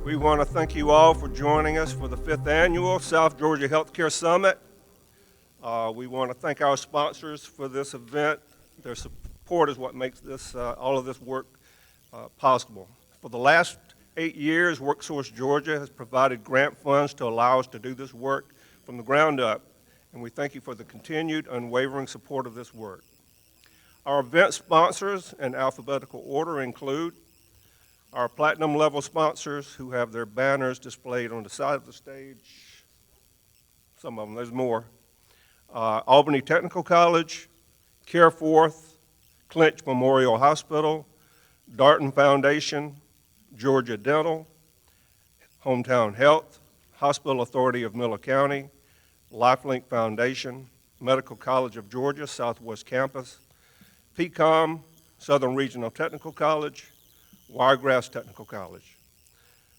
We want to thank you all for joining us for the 5th Annual South Georgia Healthcare Summit. We want to thank our sponsors for this event. Their support is what makes all of this work possible. For the last 8 years, WorkSource Georgia has provided grant funds to allow us to do this work from the ground up, and we thank you for the continued unwavering support of this work. Our event sponsors in alphabetical order include our platinum level sponsors who have their banners displayed on the side of the stage. Some of them, there's more. Albany Technical College, Careforth, Clinch Memorial Hospital, Darton Foundation, Georgia Dental, Hometown Health, Hospital Authority of Miller County, LifeLink Foundation, Medical College of Georgia, Southwest Campus, PCOM, Southern Regional Technical College, Wiregrass Technical College.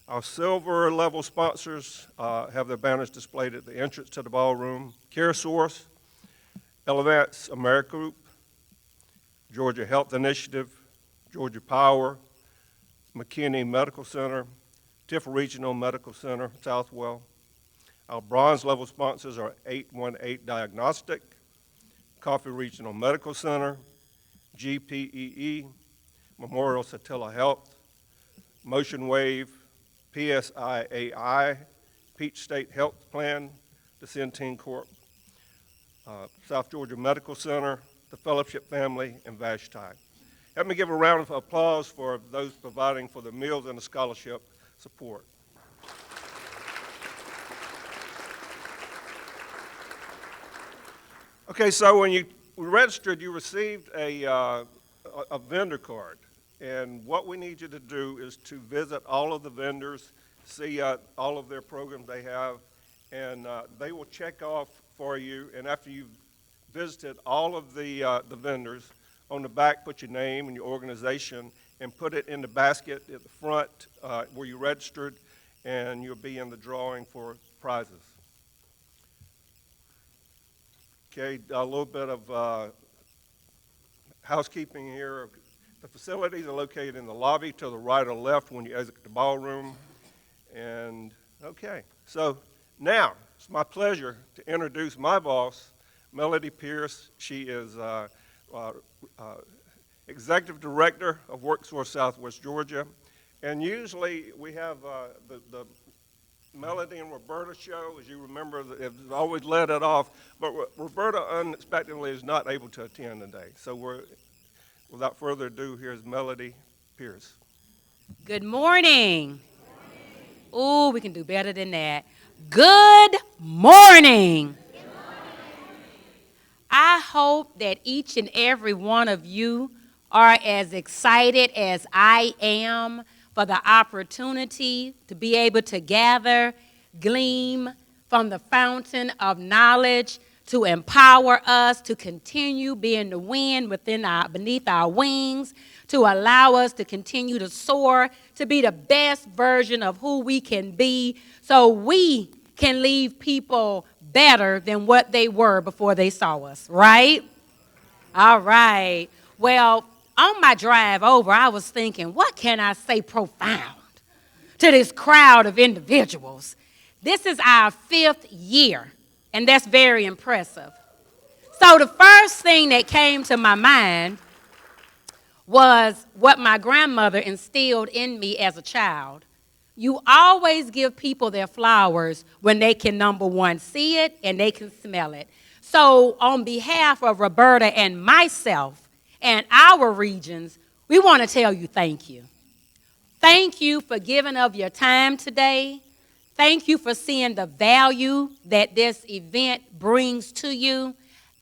Our silver level sponsors have their banners displayed at the entrance to the ballroom. CareSource, Elevance America Group, Georgia Health Initiative, Georgia Power, McKinney Medical Center, Tiff Regional Medical Center, Southwell. Our bronze level sponsors are 818 Diagnostic, Coffee Regional Medical Center, GPEE, Memorial Satilla Health, Motion Wave, PSIAI, Peach State Health Plan, the Centene Corp, South Georgia Medical Center, the Fellowship Family, and Vashti. Help me give a round of applause for those providing for the meals and the scholarship support. Okay, so when you registered, you received a vendor card. And what we need you to do is to visit all of the vendors, see all of their programs they have, and they will check off for you. And after you've visited all of the vendors, on the back put your name and your organization and put it in the basket at the front where you registered, and you'll be in the drawing for prizes. Okay, a little bit of housekeeping here. The facilities are located in the lobby to the right or left when you exit the ballroom. And okay, so now it's my pleasure to introduce my boss, Melody Pierce. She is Executive Director of WorkSource Southwest Georgia. And usually we have the Melody and Roberta show. As you remember, it's always led it off. But Roberta unexpectedly is not able to attend today. So without further ado, here's Melody Pierce. Good morning. Ooh, we can do better than that. Good morning. I hope that each and every one of you are as excited as I am for the opportunity to be able to gather, glean from the fountain of knowledge to empower us to continue being the wind beneath our wings, to allow us to continue to soar, to be the best version of who we can be, so we can leave people better than what they were before they saw us, right? All right. Well, on my drive over, I was thinking, what can I say profound to this crowd of individuals? This is our 5th year, and that's very impressive. So the first thing that came to my mind was what my grandmother instilled in me as a child. You always give people their flowers when they can, number one, see it and they can smell it. So on behalf of Roberta and myself and our regions, we want to tell you thank you. Thank you for giving of your time today. Thank you for seeing the value that this event brings to you.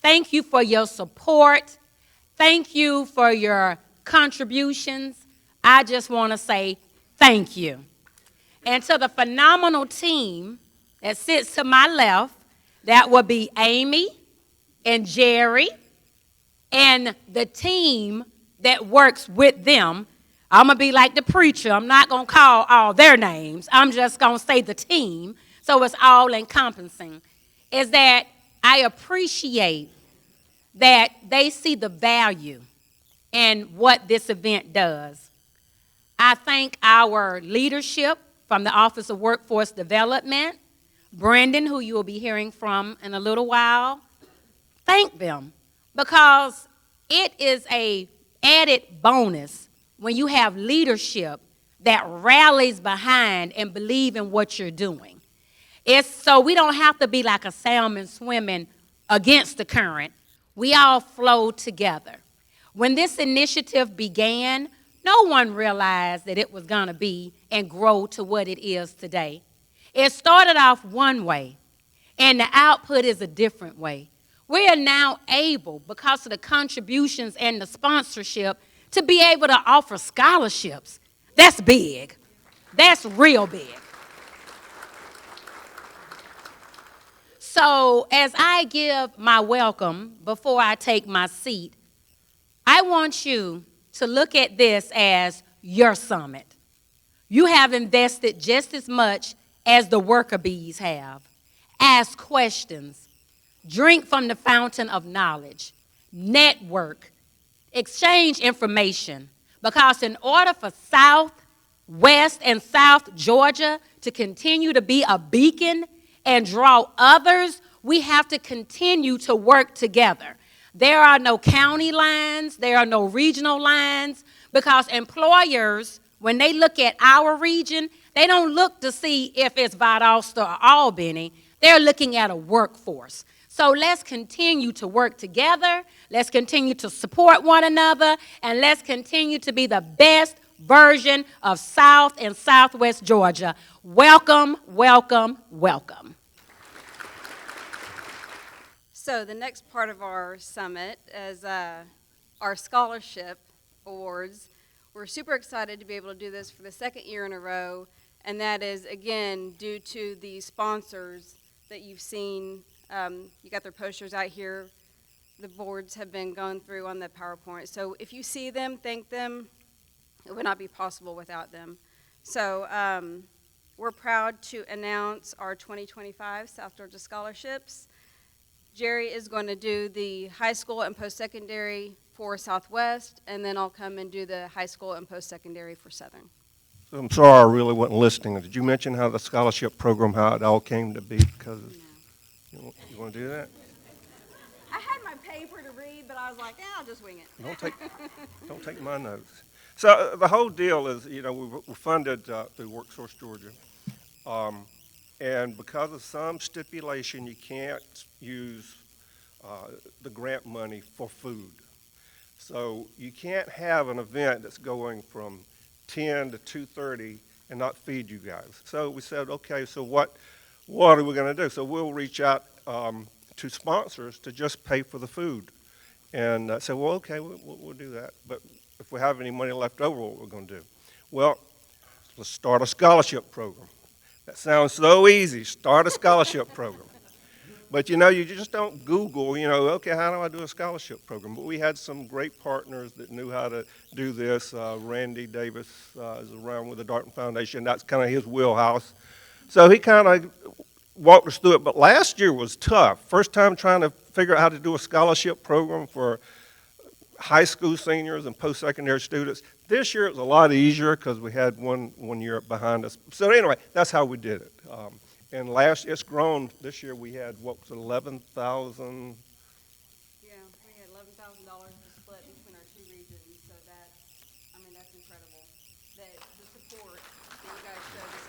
Thank you for your support. Thank you for your contributions. I just want to say thank you. And to the phenomenal team that sits to my left, that will be Amy and Jerry and the team that works with them. I'm going to be like the preacher. I'm not going to call all their names. I'm just going to say the team, so it's all encompassing. Is that I appreciate that they see the value in what this event does. I thank our leadership from the Office of Workforce Development, Brendan, who you will be hearing from in a little while. Thank them, because it is a added bonus when you have leadership that rallies behind and believe in what you're doing. It's so we don't have to be like a salmon swimming against the current. We all flow together. When this initiative began, no one realized that it was going to be and grow to what it is today. It started off one way, and the output is a different way. We are now able, because of the contributions and the sponsorship, to be able to offer scholarships. That's big. That's real big. So as I give my welcome before I take my seat, I want you to look at this as your summit. You have invested just as much as the worker bees have. Ask questions. Drink from the fountain of knowledge. Network. Exchange information. Because in order for South, West, and South Georgia to continue to be a beacon and draw others, we have to continue to work together. There are no county lines, there are no regional lines, because employers, when they look at our region, they don't look to see if it's Valdosta or Albany. They're looking at a workforce. So let's continue to work together, let's continue to support one another, and let's continue to be the best version of South and Southwest Georgia. Welcome, welcome, welcome. So the next part of our summit is our scholarship awards. We're super excited to be able to do this for the second year in a row, and that is, again, due to the sponsors that you've seen. You got their posters out here. The boards have been going through on the PowerPoint. So if you see them, thank them. It would not be possible without them. So we're proud to announce our 2025 South Georgia scholarships. Jerry is going to do the high school and post-secondary for Southwest, and then I'll come and do the high school and post-secondary for Southern. So I'm sorry I really wasn't listening. Did you mention how the scholarship program, how it all came to be? Because you want to do that? I had my paper to read, but I was like, I'll just wing it. Don't take my notes. So the whole deal is, we're funded through WorkSource Georgia. And because of some stipulation, you can't use the grant money for food. So you can't have an event that's going from 10 to 2:30 and not feed you guys. So we said, okay, so what are we going to do? So we'll reach out to sponsors to just pay for the food. And I said, well, okay, we'll do that. But if we have any money left over, what we're going to do? Well, let's start a scholarship program. That sounds so easy, start a scholarship program. But you just don't Google, okay, how do I do a scholarship program? But we had some great partners that knew how to do this. Randy Davis is around with the Darton Foundation. That's kind of his wheelhouse. So he kind of walked us through it. But last year was tough. First time trying to figure out how to do a scholarship program for high school seniors and post-secondary students. This year it was a lot easier because we had one year behind us. So anyway, that's how we did it. And it's grown. This year we had, 11,000? Yeah, we had $11,000 split between our two regions. So that's incredible. That the support that you guys showed us.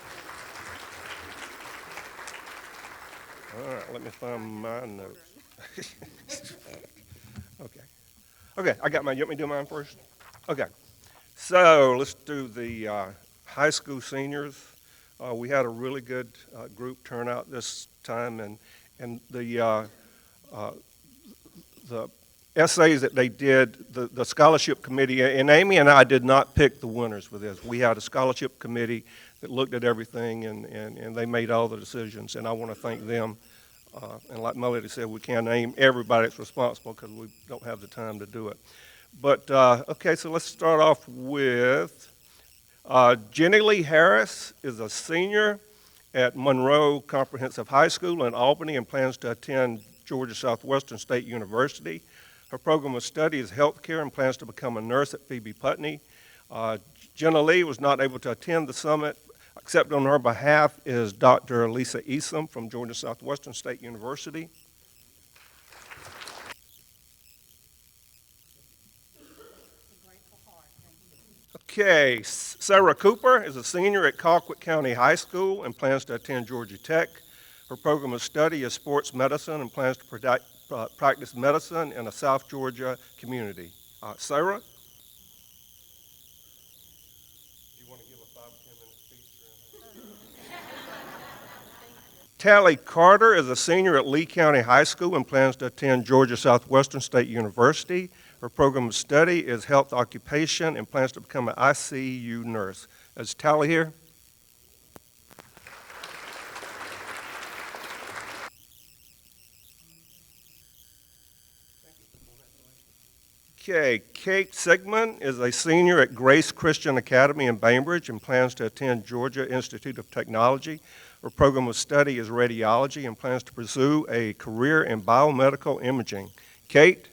All right, let me find my notes. Okay, I got mine. You want me to do mine first? Okay. So let's do the high school seniors. We had a really good group turnout this time, and the essays that they did, the scholarship committee, and Amy and I did not pick the winners for this. We had a scholarship committee that looked at everything, and they made all the decisions, and I want to thank them. And like Melody said, we can't name everybody that's responsible because we don't have the time to do it. But, okay, so let's start off with Jenny Lee Harris is a senior at Monroe Comprehensive High School in Albany and plans to attend Georgia Southwestern State University. Her program of study is healthcare and plans to become a nurse at Phoebe Putney. Jenna Lee was not able to attend the summit, Accepted on her behalf is Dr. Lisa Easom from Georgia Southwestern State University. Okay, Sarah Cooper is a senior at Colquitt County High School and plans to attend Georgia Tech. Her program of study is sports medicine and plans to practice medicine in a South Georgia community. Sarah? Do you want to give a 5 or 10 minute speech? Tally Carter is a senior at Lee County High School and plans to attend Georgia Southwestern State University. Her program of study is health occupation and plans to become an ICU nurse. Is Tally here? Okay, Kate Sigmund is a senior at Grace Christian Academy in Bainbridge and plans to attend Georgia Institute of Technology. Her program of study is radiology and plans to pursue a career in biomedical imaging. Kate?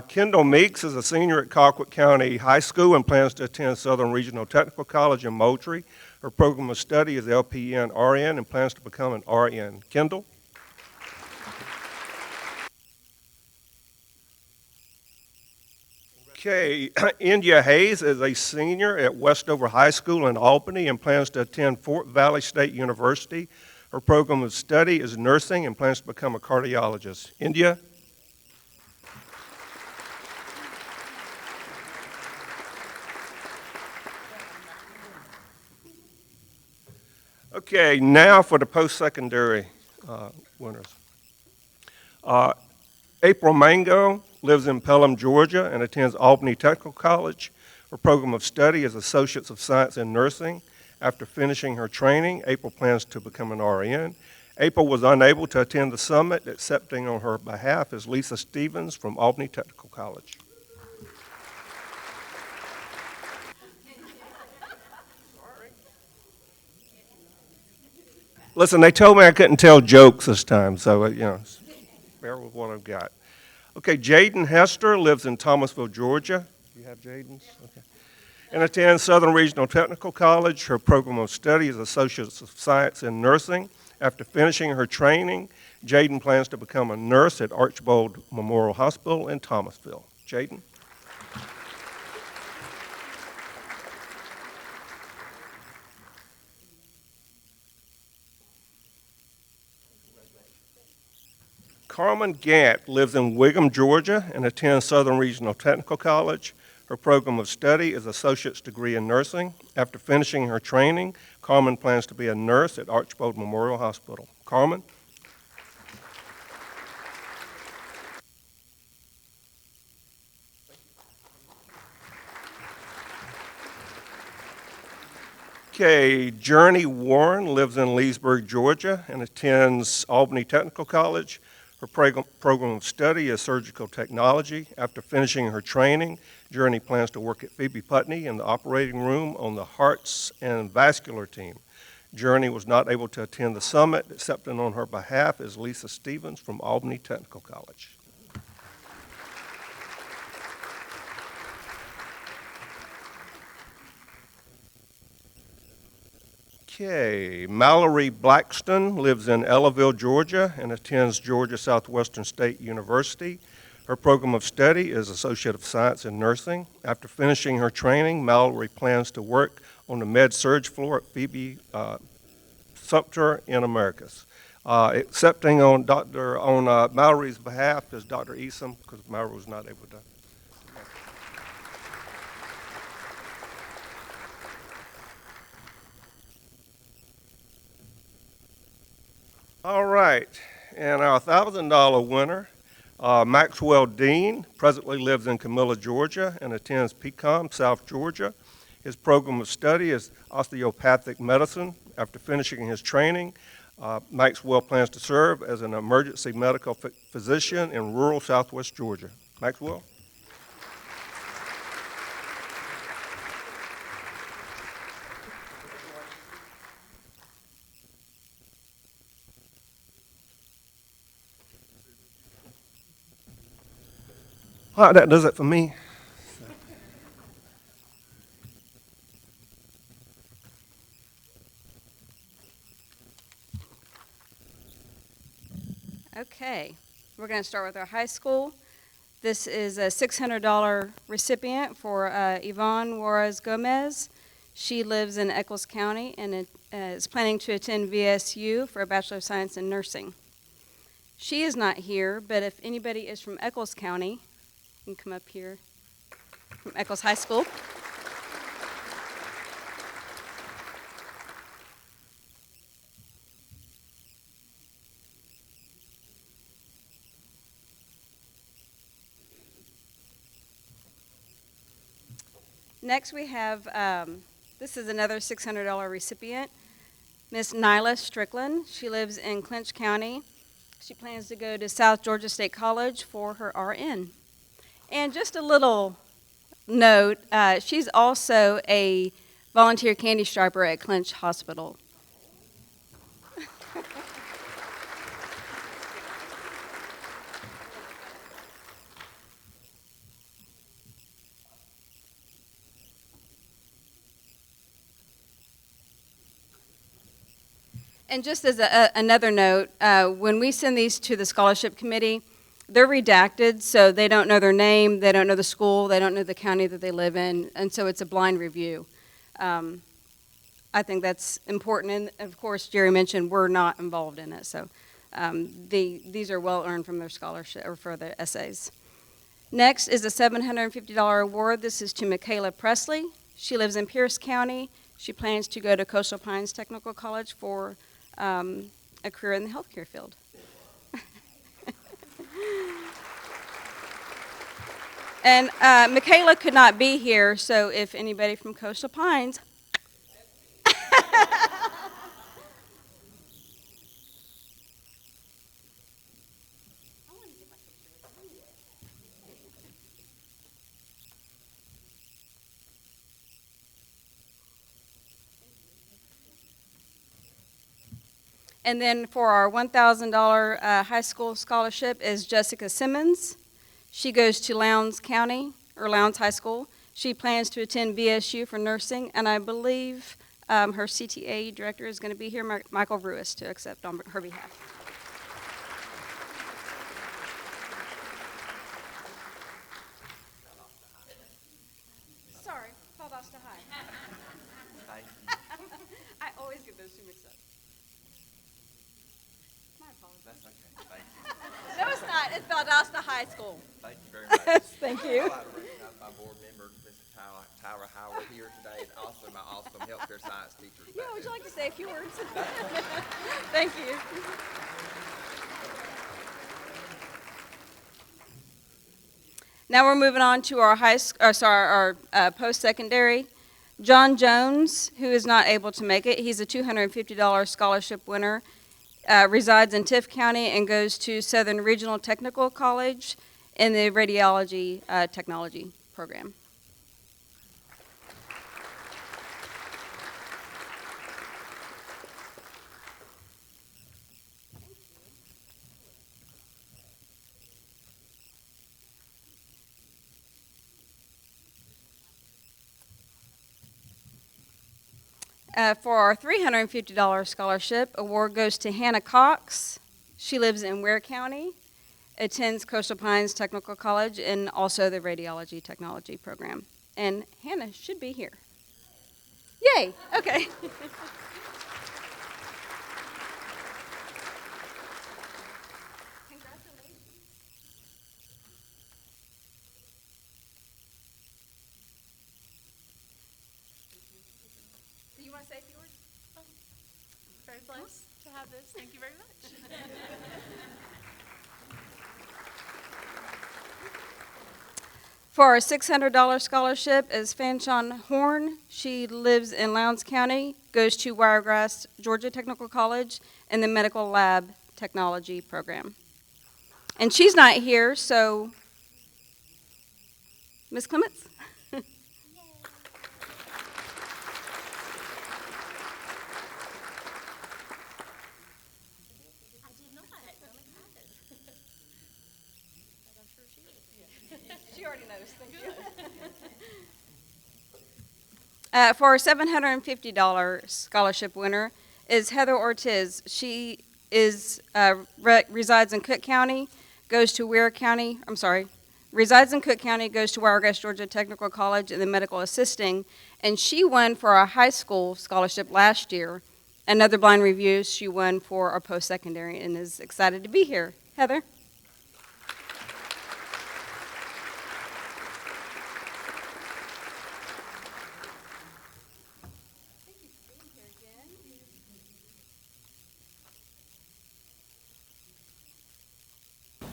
Kendall Meeks is a senior at Colquitt County High School and plans to attend Southern Regional Technical College in Moultrie. Her program of study is LPN RN and plans to become an RN. Kendall? Okay, India Hayes is a senior at Westover High School in Albany and plans to attend Fort Valley State University. Her program of study is nursing and plans to become a cardiologist. India? Okay, now for the post-secondary winners. April Mango lives in Pelham, Georgia, and attends Albany Technical College. Her program of study is Associates of Science in Nursing. After finishing her training, April plans to become an RN. April was unable to attend the summit. Accepting on her behalf is Lisa Stevens from Albany Technical College. Listen, they told me I couldn't tell jokes this time, so, bear with what I've got. Okay, Jaden Hester lives in Thomasville, Georgia. Do you have Jaden's? Okay. And attends Southern Regional Technical College. Her program of study is Associates of Science in Nursing. After finishing her training, Jaden plans to become a nurse at Archbold Memorial Hospital in Thomasville. Jaden? Carmen Gant lives in Wiggum, Georgia, and attends Southern Regional Technical College. Her program of study is Associate's Degree in Nursing. After finishing her training, Carmen plans to be a nurse at Archbold Memorial Hospital. Carmen? Okay, Journey Warren lives in Leesburg, Georgia, and attends Albany Technical College. Her program of study is surgical technology. After finishing her training, Journey plans to work at Phoebe Putney in the operating room on the hearts and vascular team. Journey was not able to attend the summit. Accepting on her behalf is Lisa Stevens from Albany Technical College. Okay, Mallory Blackston lives in Ellaville, Georgia, and attends Georgia Southwestern State University. Her program of study is Associate of Science in Nursing. After finishing her training, Mallory plans to work on the med-surg floor at Phoebe Sumter in Americas. Accepting on Mallory's behalf is Dr. Easom, because Mallory was not able to. All right, and our $1,000 winner, Maxwell Dean, presently lives in Camilla, Georgia, and attends PCOM, South Georgia. His program of study is osteopathic medicine. After finishing his training, Maxwell plans to serve as an emergency medical physician in rural Southwest Georgia. Maxwell? All right, that does it for me. Okay, we're going to start with our high school. This is a $600 recipient for Yvonne Juarez Gomez. She lives in Eccles County and is planning to attend VSU for a Bachelor of Science in Nursing. She is not here, but if anybody is from Eccles County, you can come up here from Eccles High School. Next we have, this is another $600 recipient, Miss Nyla Strickland. She lives in Clinch County. She plans to go to South Georgia State College for her RN. And just a little note, she's also a volunteer candy striper at Clinch Hospital. And just as another note, when we send these to the scholarship committee, they're redacted, so they don't know their name, they don't know the school, they don't know the county that they live in, and so it's a blind review. I think that's important, and of course, Jerry mentioned we're not involved in it, so these are well earned from their scholarship or for their essays. Next is a $750 award. This is to Michaela Presley. She lives in Pierce County. She plans to go to Coastal Pines Technical College for a career in the healthcare field. And Michaela could not be here, so if anybody from Coastal Pines. And then for our $1,000 high school scholarship is Jessica Simmons. She goes to Lowndes County, or Lowndes High School. She plans to attend VSU for nursing, and I believe her CTA director is going to be here, Michael Ruiz, to accept on her behalf. Sorry, Valdosta High. I always get those two mixed up. My apologies. That's okay. Thank you. No, it's not. It's Valdosta High School. Thank you very much. Thank you. I'd like to recognize my board member, Mr. Tyler Howard, here today, and also my awesome healthcare science teachers. Yeah, would you like to say a few words? Thank you. Now we're moving on to our post-secondary. John Jones, who is not able to make it, he's a $250 scholarship winner, resides in Tift County and goes to Southern Regional Technical College in the radiology technology program. For our $350 scholarship, award goes to Hannah Cox. She lives in Ware County, attends Coastal Pines Technical College, and also the radiology technology program. And Hannah should be here. Yay, okay. Do you want to say a few words? Very blessed to have this. Thank you very much. For our $600 scholarship is Fanshawn Horn. She lives in Lowndes County, goes to Wiregrass Georgia Technical College in the Medical Lab Technology program. And she's not here, so Ms. Clements? I did not. I'm excited. But I'm sure she is. For our $750 scholarship winner is Heather Ortiz. She resides in Cook County, goes to Ware County, resides in Cook County, goes to Wiregrass, Georgia Technical College in the medical assisting, and she won for our high school scholarship last year. Another blind review, she won for our post-secondary and is excited to be here. Heather?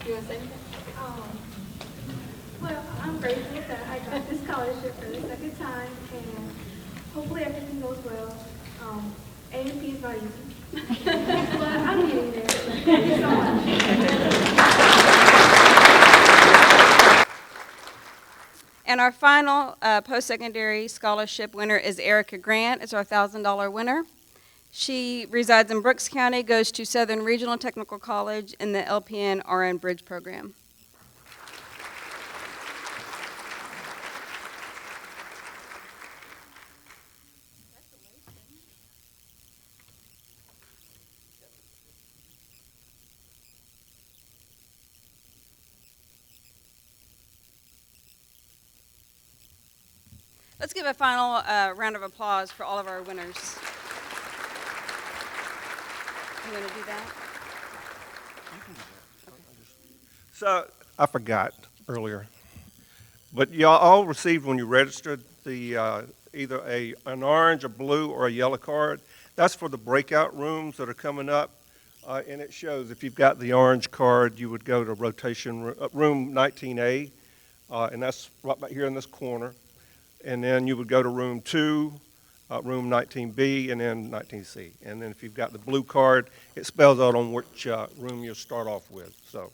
You want to say anything? Well, I'm grateful that I got this scholarship for the second time, and hopefully everything goes well. A and P is not easy, but I'm getting there. Thank you so much. And our final post-secondary scholarship winner is Erica Grant. It's our $1,000 winner. She resides in Brooks County, goes to Southern Regional Technical College in the LPN RN Bridge program. Let's give a final round of applause for all of our winners. You want to do that? So, I forgot earlier, but y'all all received when you registered the either an orange, a blue, or a yellow card. That's for the breakout rooms that are coming up, and it shows if you've got the orange card, you would go to room 19A, and that's right back here in this corner, and then you would go to room 2, room 19B, and then 19C. And then if you've got the blue card, it spells out on which room you'll start off with. So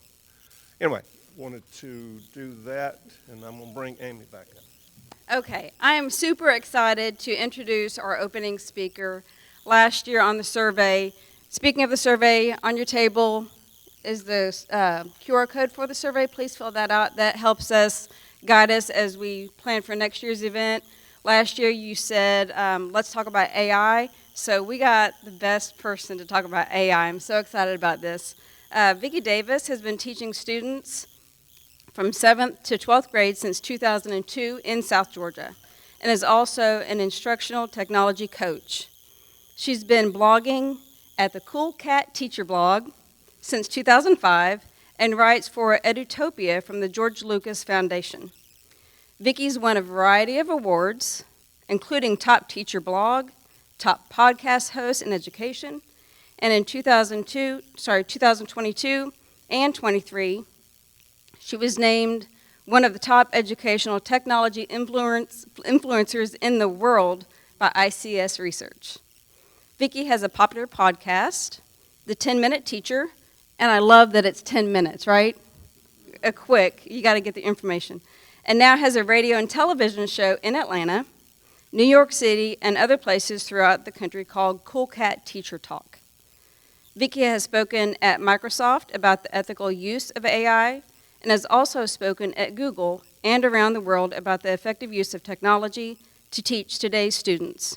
anyway, wanted to do that, and I'm going to bring Amy back up. Okay, I am super excited to introduce our opening speaker. Last year on the survey, speaking of the survey, on your table is the QR code for the survey. Please fill that out. That helps us guide us as we plan for next year's event. Last year you said, let's talk about AI. So we got the best person to talk about AI. I'm so excited about this. Vicki Davis has been teaching students from 7th to 12th grade since 2002 in South Georgia, and is also an instructional technology coach. She's been blogging at the Cool Cat Teacher blog since 2005 and writes for Edutopia from the George Lucas Foundation. Vicki's won a variety of awards, including Top Teacher Blog, Top Podcast Host in Education, and in 2022 and 23, she was named one of the top educational technology influencers in the world by ICS Research. Vicki has a popular podcast, The 10-Minute Teacher, and I love that it's 10 minutes, right? A quick, you got to get the information. And now has a radio and television show in Atlanta, New York City, and other places throughout the country called Cool Cat Teacher Talk. Vicki has spoken at Microsoft about the ethical use of AI, and has also spoken at Google and around the world about the effective use of technology to teach today's students.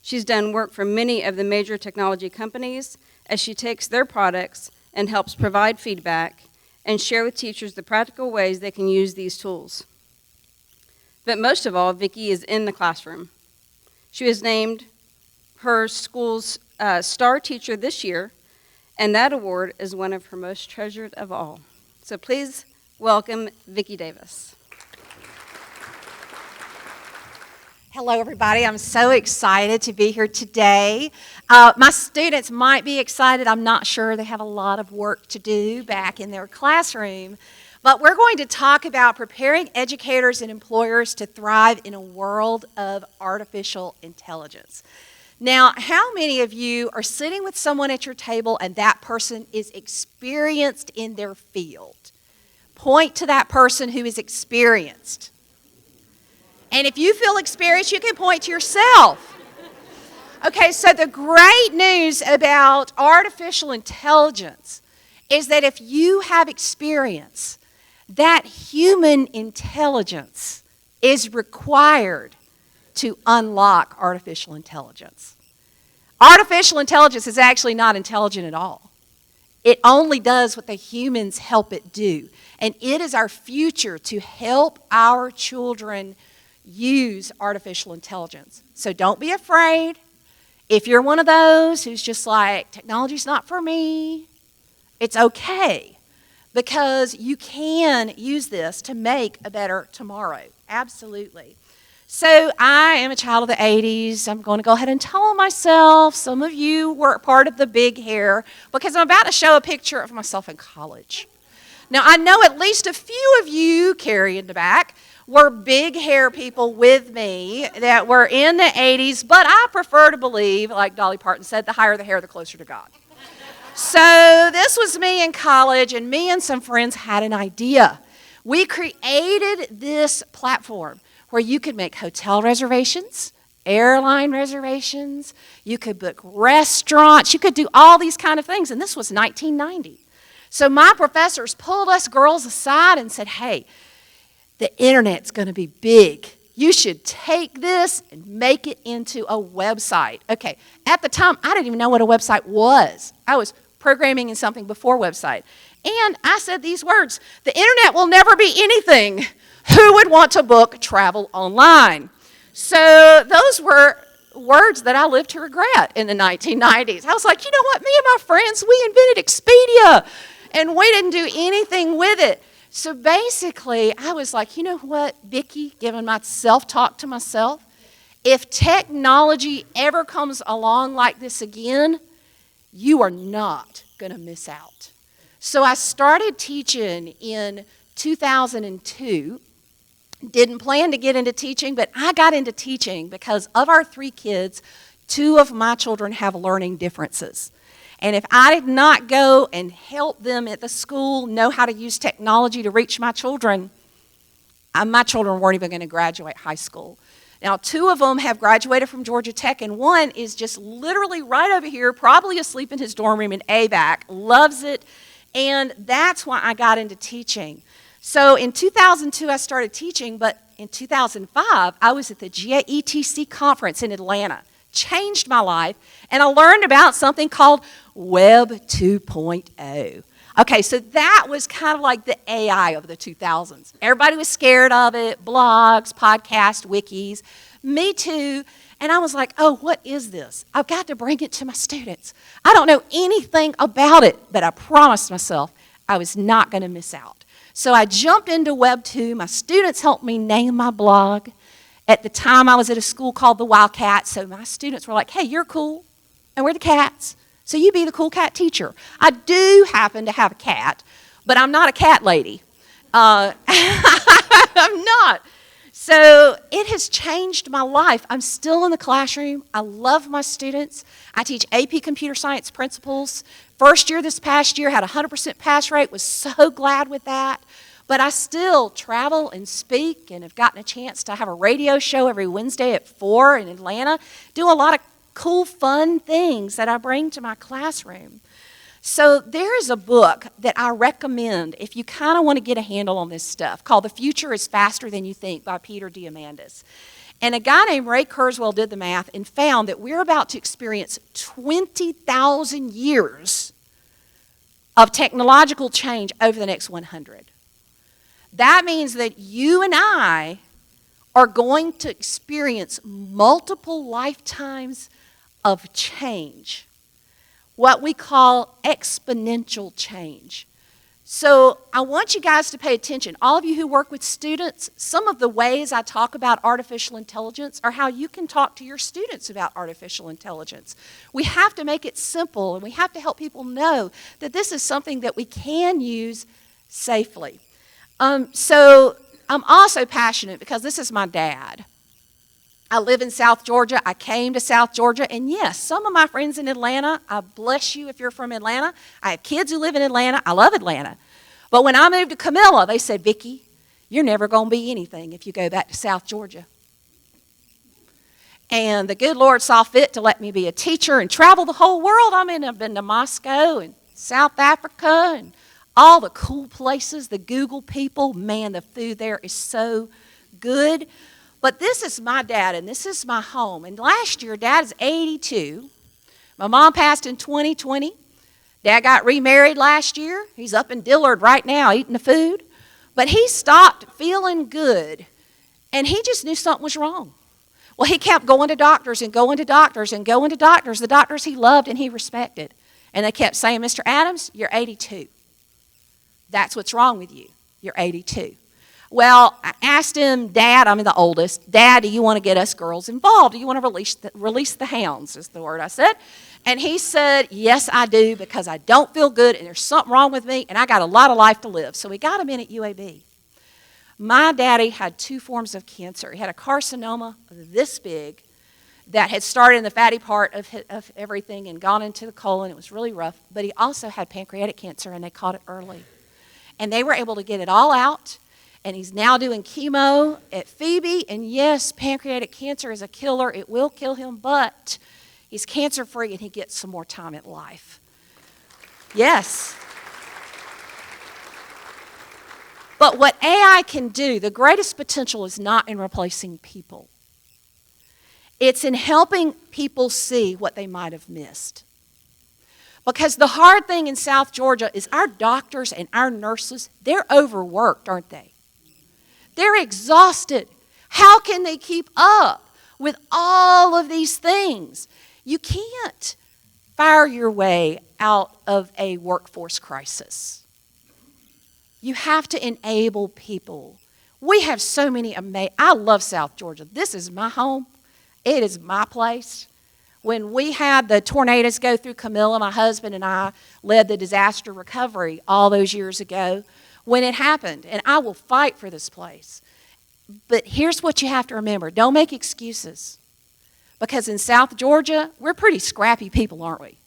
She's done work for many of the major technology companies as she takes their products and helps provide feedback and share with teachers the practical ways they can use these tools. But most of all, Vicki is in the classroom. She was named her school's star teacher this year, and that award is one of her most treasured of all. So please welcome Vicki Davis. Hello, everybody. I'm so excited to be here today. My students might be excited. I'm not sure. They have a lot of work to do back in their classroom. But we're going to talk about preparing educators and employers to thrive in a world of artificial intelligence. Now, how many of you are sitting with someone at your table and that person is experienced in their field? Point to that person who is experienced. And if you feel experienced, you can point to yourself. Okay, so the great news about artificial intelligence is that if you have experience, that human intelligence is required to unlock artificial intelligence. Artificial intelligence is actually not intelligent at all. It only does what the humans help it do. And it is our future to help our children use artificial intelligence. So don't be afraid. If you're one of those who's just like, technology's not for me, it's okay. Because you can use this to make a better tomorrow. Absolutely. So I am a child of the 80s. I'm going to go ahead and tell on myself. Some of you were part of the big hair because I'm about to show a picture of myself in college. Now, I know at least a few of you, Carrie in the back, were big hair people with me that were in the 80s, but I prefer to believe, like Dolly Parton said, the higher the hair, the closer to God. So this was me in college, and me and some friends had an idea. We created this platform where you could make hotel reservations, airline reservations, you could book restaurants, you could do all these kind of things, and this was 1990. So my professors pulled us girls aside and said, hey, the internet's going to be big. You should take this and make it into a website. Okay, at the time, I didn't even know what a website was. I was programming in something before website. And I said these words, the internet will never be anything. Who would want to book travel online? So those were words that I lived to regret in the 1990s. I was like, you know what, me and my friends, we invented Expedia, and we didn't do anything with it. So basically, I was like, you know what, Vicki, giving my self-talk to myself, if technology ever comes along like this again, you are not going to miss out. So I started teaching in 2002. Didn't plan to get into teaching, but I got into teaching because of our 3 kids, 2 of my children have learning differences. And if I did not go and help them at the school know how to use technology to reach my children weren't even going to graduate high school. Now, 2 of them have graduated from Georgia Tech, and 1 is just literally right over here, probably asleep in his dorm room in AVAC, loves it, and that's why I got into teaching. So in 2002, I started teaching, but in 2005, I was at the GAETC conference in Atlanta. Changed my life, and I learned about something called Web 2.0. Okay, so that was kind of like the AI of the 2000s. Everybody was scared of it, blogs, podcasts, wikis, me too. And I was like, oh, what is this? I've got to bring it to my students. I don't know anything about it, but I promised myself I was not going to miss out. So I jumped into Web 2. My students helped me name my blog. At the time, I was at a school called the Wildcat, so my students were like, hey, you're cool, and we're the cats, so you be the cool cat teacher. I do happen to have a cat, but I'm not a cat lady. I'm not. So it has changed my life. I'm still in the classroom. I love my students. I teach AP Computer Science principles. First year this past year had a 100% pass rate, was so glad with that. But I still travel and speak and have gotten a chance to have a radio show every Wednesday at 4 in Atlanta. Do a lot of cool, fun things that I bring to my classroom. So there is a book that I recommend if you kind of want to get a handle on this stuff called The Future is Faster Than You Think by Peter Diamandis. And a guy named Ray Kurzweil did the math and found that we're about to experience 20,000 years of technological change over the next 100. That means that you and I are going to experience multiple lifetimes of change, what we call exponential change. So I want you guys to pay attention. All of you who work with students, some of the ways I talk about artificial intelligence are how you can talk to your students about artificial intelligence. We have to make it simple, and we have to help people know that this is something that we can use safely. So I'm also passionate because this is my dad. I live in South Georgia. I came to South Georgia. And yes, some of my friends in Atlanta, I bless you if you're from Atlanta. I have kids who live in Atlanta. I love Atlanta. But when I moved to Camilla, they said, Vicki, you're never going to be anything if you go back to South Georgia. And the good Lord saw fit to let me be a teacher and travel the whole world. I've been to Moscow and South Africa and all the cool places, the Google people. Man, the food there is so good. But this is my dad, and this is my home. And last year, Dad's 82. My mom passed in 2020. Dad got remarried last year. He's up in Dillard right now eating the food. But he stopped feeling good, and he just knew something was wrong. Well, he kept going to doctors and going to doctors and going to doctors, the doctors he loved and he respected. And they kept saying, Mr. Adams, you're 82. That's what's wrong with you. You're 82. Well, I asked him, Dad, I'm the oldest, Dad, do you want to get us girls involved? Do you want to release the hounds, is the word I said. And he said, yes, I do, because I don't feel good and there's something wrong with me and I got a lot of life to live. So we got him in at UAB. My daddy had 2 forms of cancer. He had a carcinoma this big that had started in the fatty part of everything and gone into the colon. It was really rough. But he also had pancreatic cancer, and they caught it early. And they were able to get it all out. And he's now doing chemo at Phoebe. And yes, pancreatic cancer is a killer. It will kill him, but he's cancer-free and he gets some more time at life. Yes. But what AI can do, the greatest potential is not in replacing people. It's in helping people see what they might have missed. Because the hard thing in South Georgia is our doctors and our nurses, they're overworked, aren't they? They're exhausted. How can they keep up with all of these things? You can't fire your way out of a workforce crisis. You have to enable people. We have so many amazing, I love South Georgia. This is my home. It is my place. When we had the tornadoes go through Camilla, my husband and I led the disaster recovery all those years ago when it happened. And I will fight for this place. But here's what you have to remember. Don't make excuses. Because in South Georgia, we're pretty scrappy people, aren't we?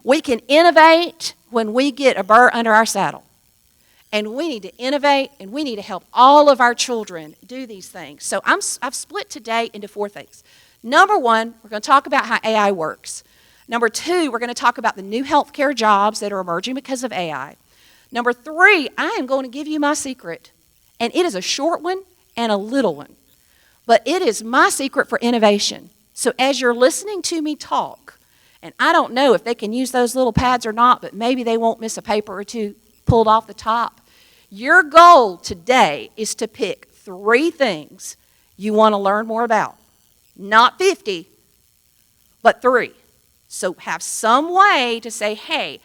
We can innovate when we get a burr under our saddle. And we need to innovate, and we need to help all of our children do these things. So I've split today into 4 things. Number 1, we're going to talk about how AI works. Number 2, we're going to talk about the new healthcare jobs that are emerging because of AI. Number 3, I am going to give you my secret. And it is a short one and a little one. But it is my secret for innovation. So as you're listening to me talk, and I don't know if they can use those little pads or not, but maybe they won't miss a paper or 2 pulled off the top. Your goal today is to pick 3 things you want to learn more about. Not 50, but 3. So have some way to say, hey,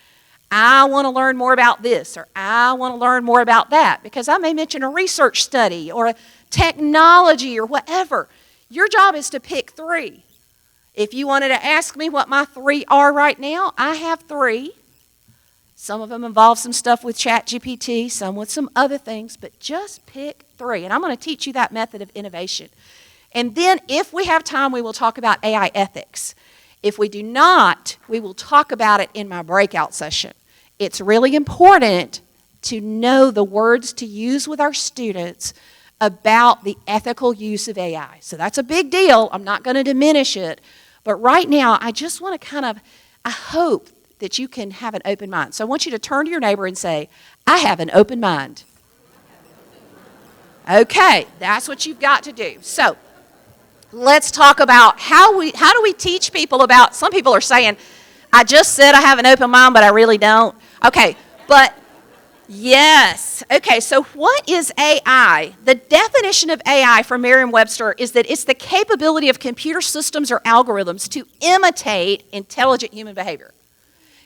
I want to learn more about this, or I want to learn more about that, because I may mention a research study or a technology or whatever. Your job is to pick 3. If you wanted to ask me what my 3 are right now, I have 3. Some of them involve some stuff with ChatGPT, some with some other things, but just pick 3. And I'm going to teach you that method of innovation. And then if we have time, we will talk about AI ethics. If we do not, we will talk about it in my breakout session. It's really important to know the words to use with our students about the ethical use of AI. So that's a big deal. I'm not going to diminish it. But right now, I just want to I hope that you can have an open mind. So I want you to turn to your neighbor and say, I have an open mind. Okay, that's what you've got to do. So let's talk about how do we teach people about, some people are saying, I just said I have an open mind, but I really don't. Okay, but yes. Okay, so what is AI? The definition of AI from Merriam-Webster is that it's the capability of computer systems or algorithms to imitate intelligent human behavior.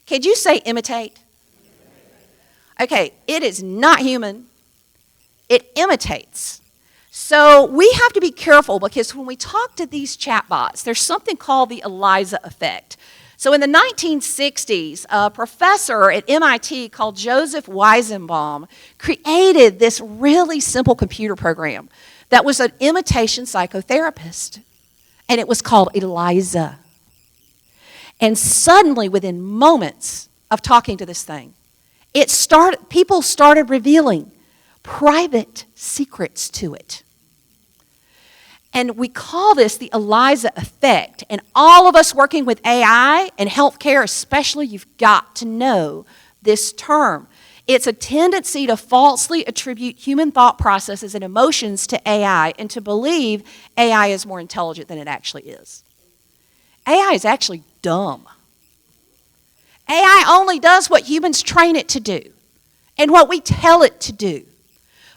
Could you say imitate? Okay, it is not human. It imitates. So we have to be careful, because when we talk to these chatbots, there's something called the ELIZA effect. So in the 1960s, a professor at MIT called Joseph Weizenbaum created this really simple computer program that was an imitation psychotherapist, and it was called ELIZA. And suddenly, within moments of talking to this thing, people started revealing private secrets to it. And we call this the ELIZA effect. And all of us working with AI and healthcare especially, you've got to know this term. It's a tendency to falsely attribute human thought processes and emotions to AI and to believe AI is more intelligent than it actually is. AI is actually dumb. AI only does what humans train it to do and what we tell it to do.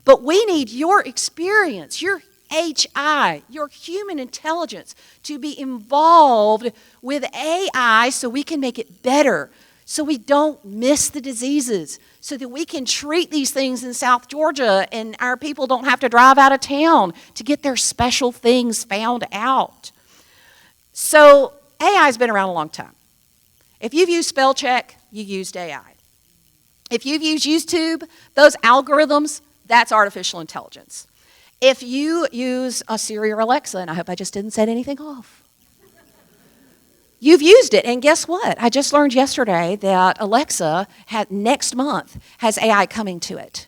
But we need your experience, your HI, your human intelligence, to be involved with AI so we can make it better, so we don't miss the diseases, so that we can treat these things in South Georgia and our people don't have to drive out of town to get their special things found out. So AI has been around a long time. If you've used spell check, you used AI. If you've used YouTube, those algorithms, that's artificial intelligence. If you use a Siri or Alexa, and I hope I just didn't set anything off, you've used it. And guess what? I just learned yesterday that Alexa next month has AI coming to it.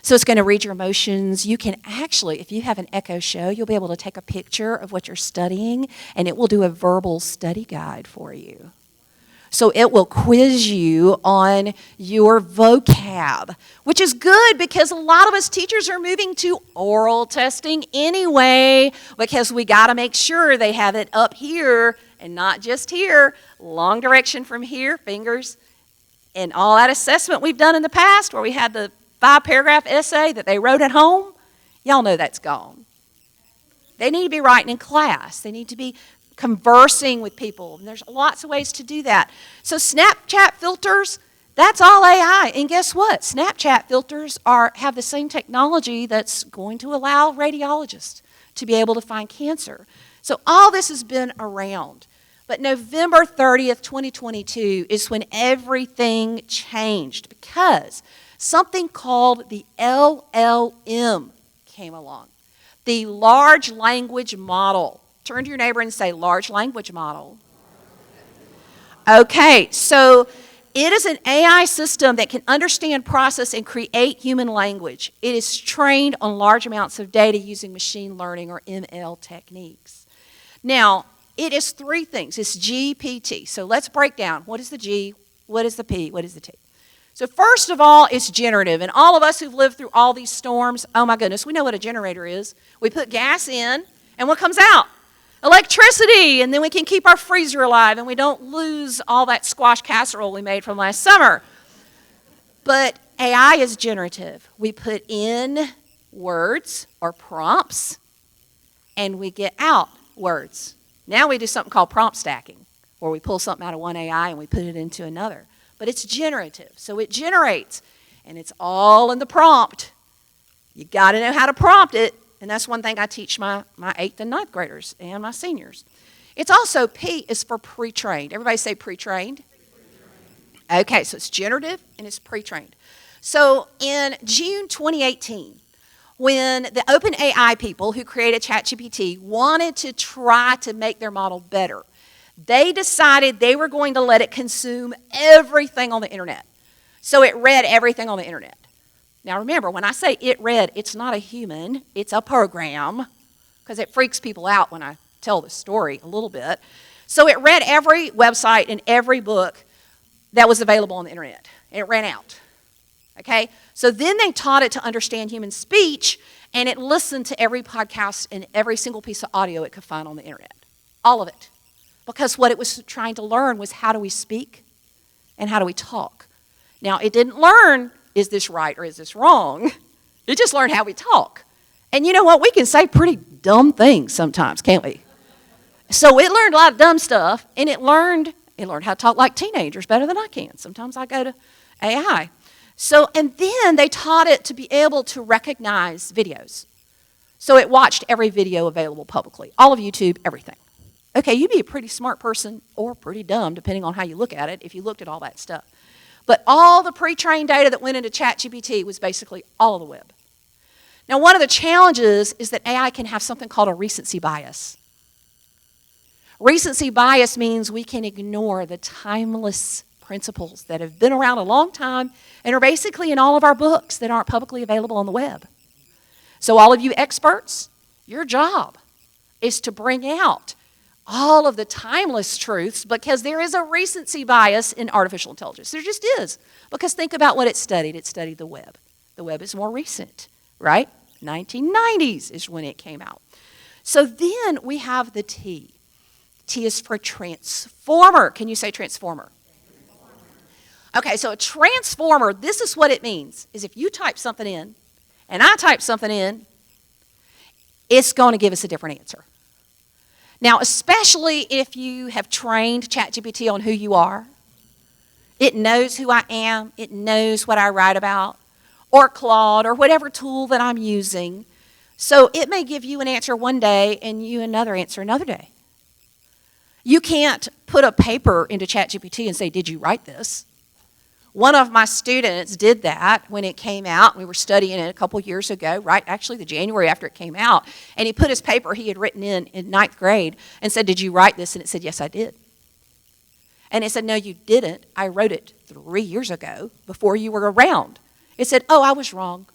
So it's going to read your emotions. You can actually, if you have an Echo Show, you'll be able to take a picture of what you're studying, and it will do a verbal study guide for you. So it will quiz you on your vocab, which is good because a lot of us teachers are moving to oral testing anyway, because we got to make sure they have it up here and not just here, long direction from here, fingers, and all that assessment we've done in the past where we had the 5-paragraph essay that they wrote at home, y'all know that's gone. They need to be writing in class. They need to be conversing with people. And there's lots of ways to do that. So Snapchat filters, that's all AI. And guess what? Snapchat filters have the same technology that's going to allow radiologists to be able to find cancer. So all this has been around. But November 30th, 2022 is when everything changed because something called the LLM came along. The large language model. Turn to your neighbor and say, large language model. Okay, so it is an AI system that can understand, process, and create human language. It is trained on large amounts of data using machine learning or ML techniques. Now, it is 3 things. It's GPT. So let's break down. What is the G? What is the P? What is the T? So first of all, it's generative. And all of us who've lived through all these storms, oh my goodness, we know what a generator is. We put gas in, and what comes out? Electricity, and then we can keep our freezer alive and we don't lose all that squash casserole we made from last summer. But AI is generative. We put in words or prompts and we get out words. Now we do something called prompt stacking, where we pull something out of one AI and we put it into another. But it's generative, so it generates, and it's all in the prompt. You got to know how to prompt it. And that's one thing I teach my 8th and 9th graders and my seniors. It's also, P is for pre-trained. Everybody say pre-trained. Okay, so it's generative and it's pre-trained. So in June 2018, when the OpenAI people who created ChatGPT wanted to try to make their model better, they decided they were going to let it consume everything on the internet. So it read everything on the internet. Now remember, when I say it read, it's not a human, it's a program, because it freaks people out when I tell the story a little bit. So it read every website and every book that was available on the internet, and it ran out. Okay? So then they taught it to understand human speech, and it listened to every podcast and every single piece of audio it could find on the internet. All of it. Because what it was trying to learn was how do we speak and how do we talk. Now, it didn't learn, is this right or is this wrong? It just learned how we talk. And you know what? We can say pretty dumb things sometimes, can't we? So it learned a lot of dumb stuff, and it learned how to talk like teenagers better than I can. Sometimes I go to AI. So, and then they taught it to be able to recognize videos. So it watched every video available publicly, all of YouTube, everything. Okay, you'd be a pretty smart person or pretty dumb, depending on how you look at it, if you looked at all that stuff. But all the pre-trained data that went into ChatGPT was basically all of the web. Now, one of the challenges is that AI can have something called a recency bias. Recency bias means we can ignore the timeless principles that have been around a long time and are basically in all of our books that aren't publicly available on the web. So all of you experts, your job is to bring out all of the timeless truths because there is a recency bias in artificial intelligence. There just is. Because think about what it studied. It studied the web. The web is more recent, right? 1990s is when it came out. So then we have the T. T is for transformer. Can you say transformer? Okay, so a transformer, this is what it means, is if you type something in and I type something in, it's going to give us a different answer. Now, especially if you have trained ChatGPT on who you are, it knows who I am, it knows what I write about, or Claude, or whatever tool that I'm using. So it may give you an answer one day and you another answer another day. You can't put a paper into ChatGPT and say, did you write this? One of my students did that when it came out. We were studying it a couple years ago, right? Actually, the January after it came out. And he put his paper he had written in ninth grade and said, did you write this? And it said, yes, I did. And it said, no, you didn't. I wrote it 3 years ago before you were around. It said, oh, I was wrong.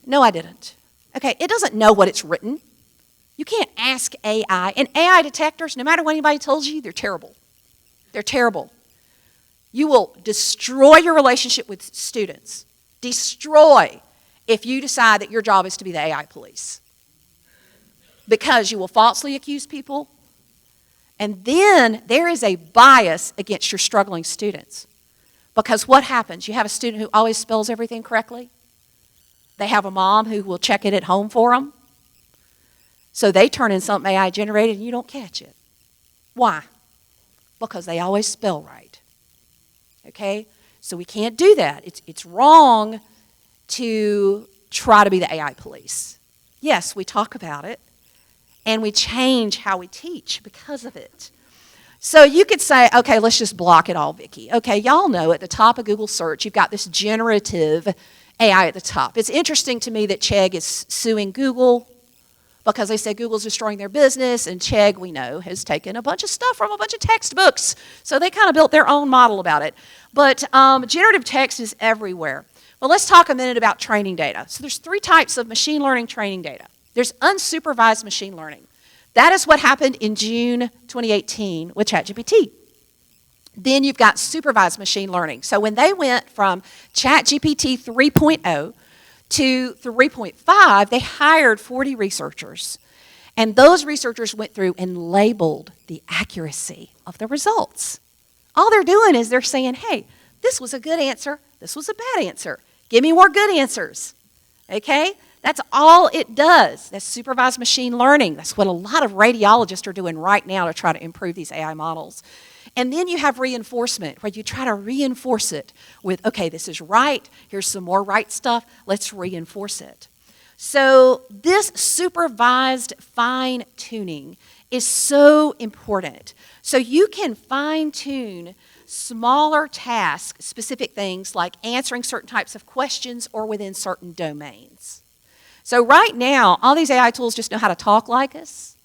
No, I didn't. Okay, it doesn't know what it's written. You can't ask AI. And AI detectors, no matter what anybody tells you, they're terrible. They're terrible. You will destroy your relationship with students. Destroy if you decide that your job is to be the AI police. Because you will falsely accuse people. And then there is a bias against your struggling students. Because what happens? You have a student who always spells everything correctly. They have a mom who will check it at home for them. So they turn in something AI generated and you don't catch it. Why? Because they always spell right. Okay? So we can't do that. It's wrong to try to be the AI police. Yes, we talk about it, and we change how we teach because of it. So you could say, okay, let's just block it all, Vicki. Okay, y'all know at the top of Google search, you've got this generative AI at the top. It's interesting to me that Chegg is suing Google because they say Google's destroying their business, and Chegg, we know, has taken a bunch of stuff from a bunch of textbooks. So they kind of built their own model about it. But generative text is everywhere. Well, let's talk a minute about training data. So there's 3 types of machine learning training data. There's unsupervised machine learning. That is what happened in June 2018 with ChatGPT. Then you've got supervised machine learning. So when they went from ChatGPT 3.0 to 3.5, they hired 40 researchers. And those researchers went through and labeled the accuracy of the results. All they're doing is they're saying, hey, this was a good answer, this was a bad answer. Give me more good answers. Okay? That's all it does. That's supervised machine learning. That's what a lot of radiologists are doing right now to try to improve these AI models. And then you have reinforcement, where you try to reinforce it with, okay, this is right, here's some more right stuff, let's reinforce it. So this supervised fine-tuning is so important. So you can fine-tune smaller tasks, specific things like answering certain types of questions or within certain domains. So right now, all these AI tools just know how to talk like us.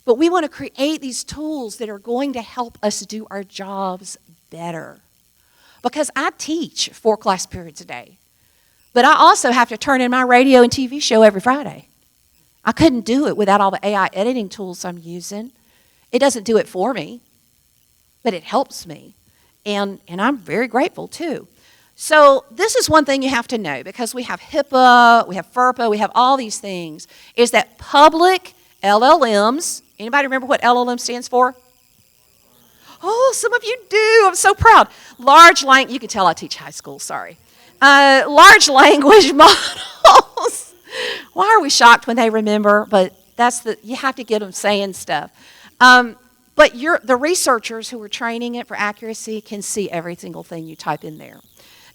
But we want to create these tools that are going to help us do our jobs better. Because I teach 4 class periods a day. But I also have to turn in my radio and TV show every Friday. I couldn't do it without all the AI editing tools I'm using. It doesn't do it for me, but it helps me. And I'm very grateful too. So this is one thing you have to know, because we have HIPAA, we have FERPA, we have all these things, is that public LLMs, anybody remember what LLM stands for? Oh, some of you do. I'm so proud. You can tell I teach high school, sorry. Large language models. Why are we shocked when they remember? But you have to get them saying stuff. But the researchers who are training it for accuracy can see every single thing you type in there.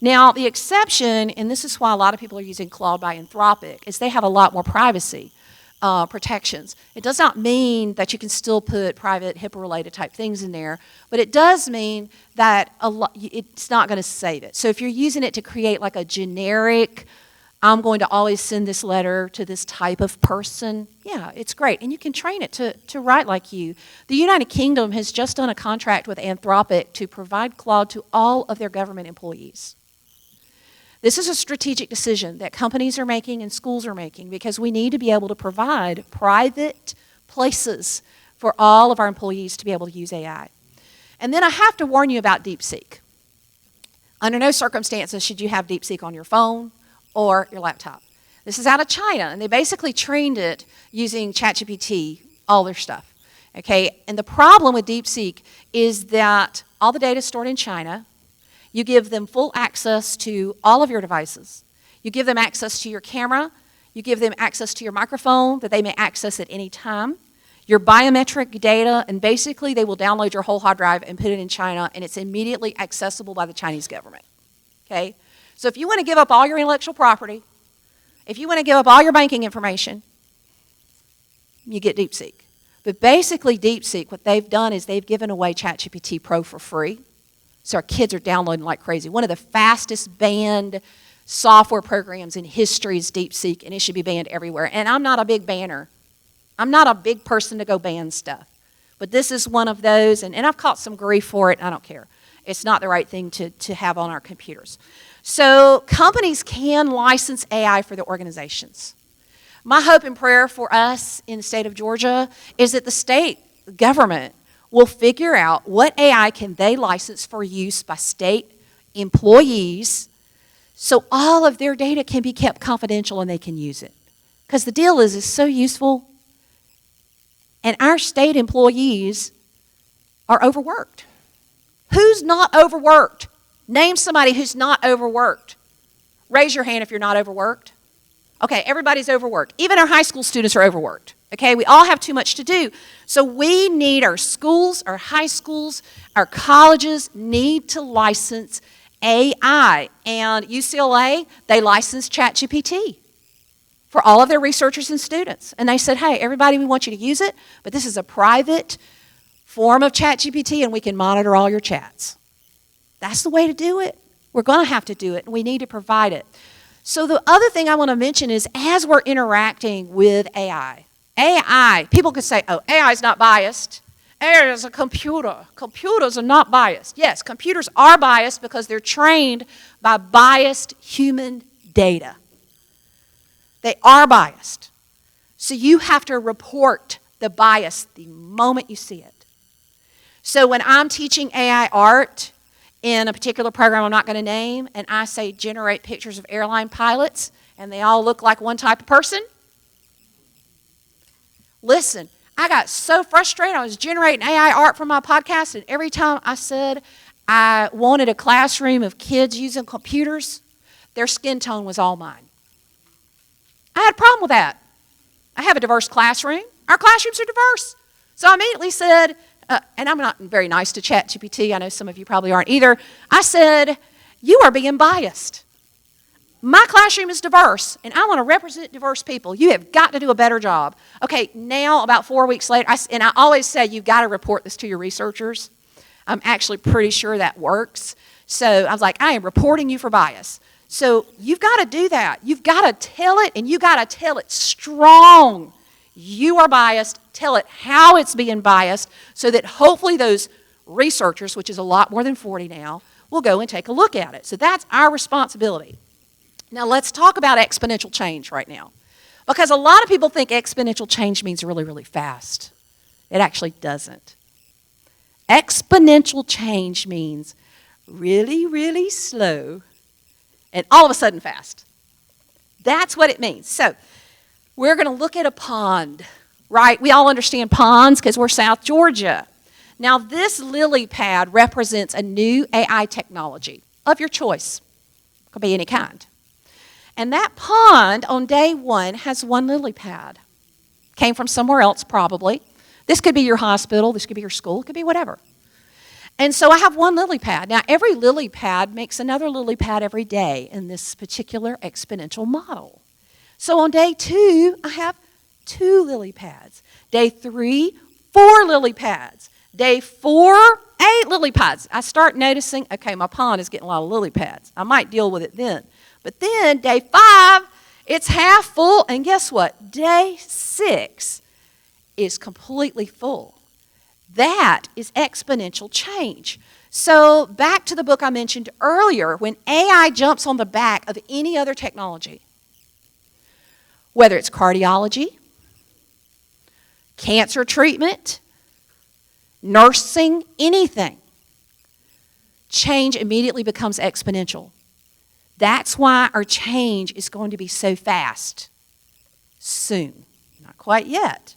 Now, the exception, and this is why a lot of people are using Claude by Anthropic, is they have a lot more privacy protections. It does not mean that you can still put private HIPAA-related type things in there, but it does mean that it's not going to save it. So if you're using it to create like a generic, I'm going to always send this letter to this type of person, yeah, it's great. And you can train it to write like you. The United Kingdom has just done a contract with Anthropic to provide Claude to all of their government employees. This is a strategic decision that companies are making and schools are making, because we need to be able to provide private places for all of our employees to be able to use AI. And then I have to warn you about DeepSeek. Under no circumstances should you have DeepSeek on your phone or your laptop. This is out of China, and they basically trained it using ChatGPT, all their stuff. Okay, and the problem with DeepSeek is that all the data is stored in China. You give them full access to all of your devices. You give them access to your camera. You give them access to your microphone that they may access at any time. Your biometric data, and basically they will download your whole hard drive and put it in China, and it's immediately accessible by the Chinese government. Okay? So if you want to give up all your intellectual property, if you want to give up all your banking information, you get DeepSeek. But basically DeepSeek, what they've done is they've given away ChatGPT Pro for free. So our kids are downloading like crazy. One of the fastest banned software programs in history is DeepSeek, and it should be banned everywhere. And I'm not a big banner. I'm not a big person to go ban stuff. But this is one of those, and I've caught some grief for it, and I don't care. It's not the right thing to have on our computers. So companies can license AI for their organizations. My hope and prayer for us in the state of Georgia is that the state government will figure out what AI can they license for use by state employees so all of their data can be kept confidential and they can use it. Because the deal is it's so useful, and our state employees are overworked. Who's not overworked? Name somebody who's not overworked. Raise your hand if you're not overworked. Okay, everybody's overworked. Even our high school students are overworked. Okay, we all have too much to do. So we need our schools, our high schools, our colleges need to license AI. And UCLA, they licensed ChatGPT for all of their researchers and students. And they said, hey, everybody, we want you to use it, but this is a private form of ChatGPT, and we can monitor all your chats. That's the way to do it. We're going to have to do it, and we need to provide it. So the other thing I want to mention is as we're interacting with AI, people could say, oh, AI is not biased. AI is a computer. Computers are not biased. Yes, computers are biased because they're trained by biased human data. They are biased. So you have to report the bias the moment you see it. So when I'm teaching AI art in a particular program I'm not going to name, and I say generate pictures of airline pilots, and they all look like one type of person, listen, I got so frustrated. I was generating AI art for my podcast, and every time I said I wanted a classroom of kids using computers, their skin tone was all mine. I had a problem with that. I have a diverse classroom. Our classrooms are diverse. So I immediately said, and I'm not very nice to ChatGPT. I know some of you probably aren't either. I said, you are being biased. My classroom is diverse, and I want to represent diverse people. You have got to do a better job. Okay, now about 4 weeks later, and I always say you've got to report this to your researchers. I'm actually pretty sure that works. So I was like, I am reporting you for bias. So you've got to do that. You've got to tell it, and you've got to tell it strong. You are biased. Tell it how it's being biased so that hopefully those researchers, which is a lot more than 40 now, will go and take a look at it. So that's our responsibility. Now let's talk about exponential change right now. Because a lot of people think exponential change means really, really fast. It actually doesn't. Exponential change means really, really slow and all of a sudden fast. That's what it means. So we're going to look at a pond, right? We all understand ponds because we're South Georgia. Now this lily pad represents a new AI technology of your choice. It could be any kind. And that pond on day one has one lily pad. Came from somewhere else probably. This could be your hospital, this could be your school, it could be whatever. And so I have one lily pad. Now every lily pad makes another lily pad every day in this particular exponential model. So on day 2, I have 2 lily pads. Day 3, 4 lily pads. Day 4, 8 lily pads. I start noticing, okay, my pond is getting a lot of lily pads. I might deal with it then. But then day 5, it's half full, and guess what? Day 6 is completely full. That is exponential change. So back to the book I mentioned earlier, when AI jumps on the back of any other technology, whether it's cardiology, cancer treatment, nursing, anything, change immediately becomes exponential. That's why our change is going to be so fast soon. Not quite yet.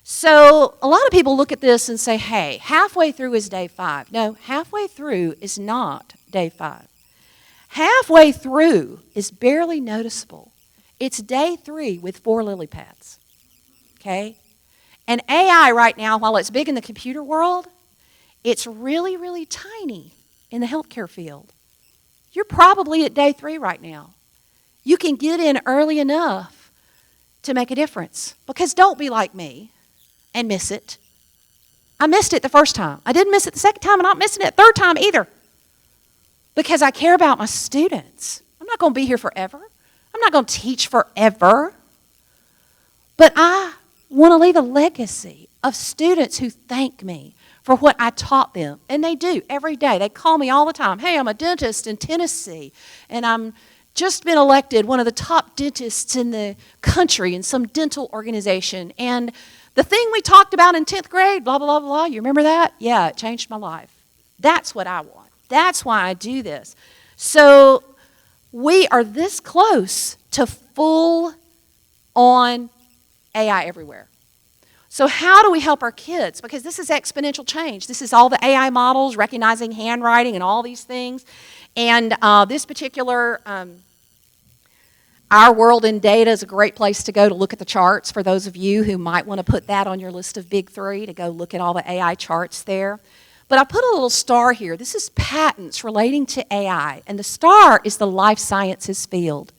So a lot of people look at this and say, hey, halfway through is day 5. No, halfway through is not day 5. Halfway through is barely noticeable. It's day 3 with 4 lily pads. Okay? And AI right now, while it's big in the computer world, it's really, really tiny in the healthcare field. You're probably at day 3 right now. You can get in early enough to make a difference. Because don't be like me and miss it. I missed it the first time. I didn't miss it the second time. I'm not missing it the third time either. Because I care about my students. I'm not going to be here forever. I'm not going to teach forever. But I want to leave a legacy of students who thank me for what I taught them. And they do every day. They call me all the time. Hey, I'm a dentist in Tennessee, and I'm just been elected one of the top dentists in the country in some dental organization. And the thing we talked about in 10th grade, blah, blah, blah, blah, you remember that? Yeah, it changed my life. That's what I want. That's why I do this. So we are this close to full-on AI everywhere. So how do we help our kids? Because this is exponential change. This is all the AI models, recognizing handwriting and all these things. And this particular, Our World in Data is a great place to go to look at the charts for those of you who might want to put that on your list of big 3, to go look at all the AI charts there. But I put a little star here. This is patents relating to AI. And the star is the life sciences field.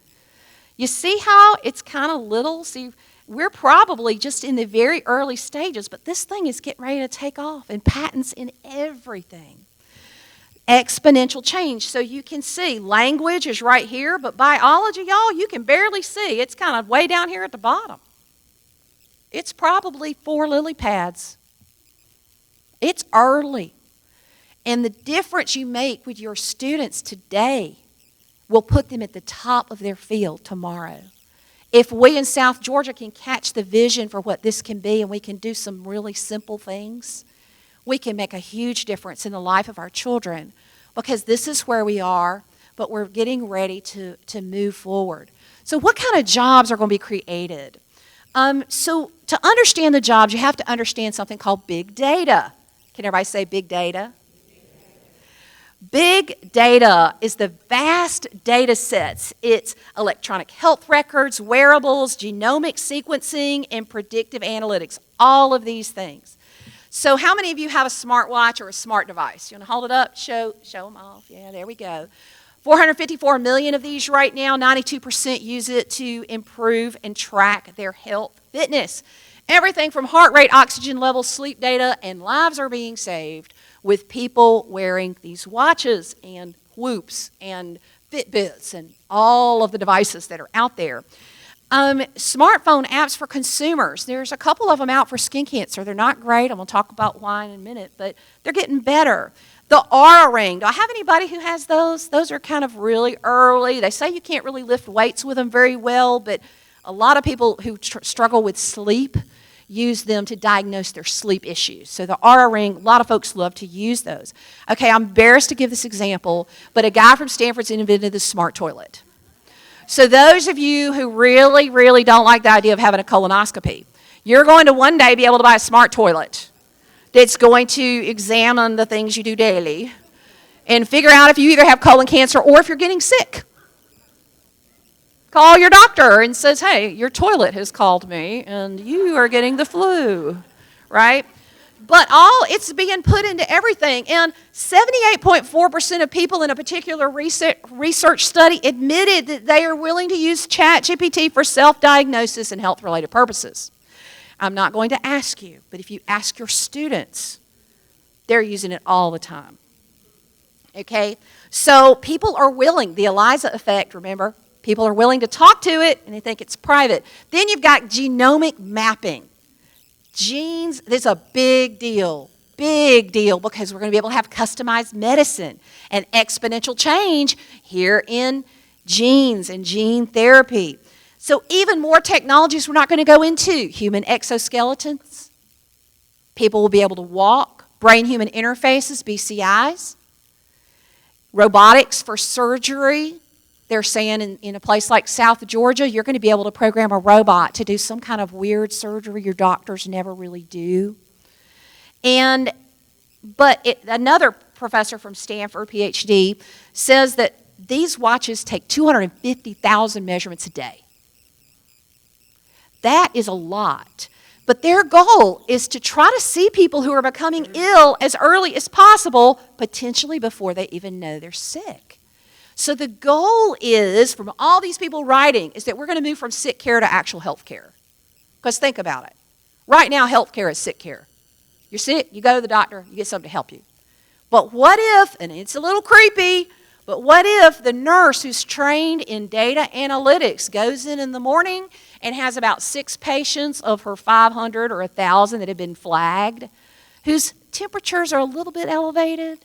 You see how it's kind of little? See, we're probably just in the very early stages, but this thing is getting ready to take off, and patents in everything. Exponential change. So you can see language is right here, but biology, y'all, you can barely see. It's kind of way down here at the bottom. It's probably 4 lily pads. It's early. And the difference you make with your students today will put them at the top of their field tomorrow. If we in South Georgia can catch the vision for what this can be, and we can do some really simple things, we can make a huge difference in the life of our children, because this is where we are, but we're getting ready to move forward. So what kind of jobs are going to be created? So to understand the jobs, you have to understand something called big data. Can everybody say big data? Big data is the vast data sets. It's electronic health records, wearables, genomic sequencing, and predictive analytics, all of these things. So how many of you have a smartwatch or a smart device? You want to hold it up? Show them off. Yeah, there we go. 454 million of these right now. 92% use it to improve and track their health, fitness. Everything from heart rate, oxygen levels, sleep data, and lives are being saved with people wearing these watches and Whoops and Fitbits and all of the devices that are out there. Smartphone apps for consumers. There's a couple of them out for skin cancer. They're not great. I'm going to talk about why in a minute, but they're getting better. The Aura Ring. Do I have anybody who has those? Those are kind of really early. They say you can't really lift weights with them very well, but a lot of people who struggle with sleep use them to diagnose their sleep issues. So the Aura Ring, a lot of folks love to use those. Okay, I'm embarrassed to give this example, but a guy from Stanford's invented the smart toilet. So those of you who really, really don't like the idea of having a colonoscopy, you're going to one day be able to buy a smart toilet that's going to examine the things you do daily and figure out if you either have colon cancer or if you're getting sick. Call your doctor and says, hey, your toilet has called me and you are getting the flu, right? But it's being put into everything. And 78.4% of people in a particular research study admitted that they are willing to use ChatGPT for self-diagnosis and health-related purposes. I'm not going to ask you, but if you ask your students, they're using it all the time. Okay? So people are willing, the ELIZA effect, remember? People are willing to talk to it, and they think it's private. Then you've got genomic mapping. Genes, this is a big deal, because we're going to be able to have customized medicine and exponential change here in genes and gene therapy. So even more technologies we're not going to go into. Human exoskeletons. People will be able to walk, brain-human interfaces, BCIs, robotics for surgery. They're saying in a place like South Georgia, you're going to be able to program a robot to do some kind of weird surgery your doctors never really do. Another professor from Stanford, PhD, says that these watches take 250,000 measurements a day. That is a lot. But their goal is to try to see people who are becoming ill as early as possible, potentially before they even know they're sick. So the goal is, from all these people writing, is that we're going to move from sick care to actual health care. Because think about it. Right now, health care is sick care. You're sick, you go to the doctor, you get something to help you. But what if, and it's a little creepy, but what if the nurse who's trained in data analytics goes in the morning and has about 6 patients of her 500 or 1,000 that have been flagged, whose temperatures are a little bit elevated?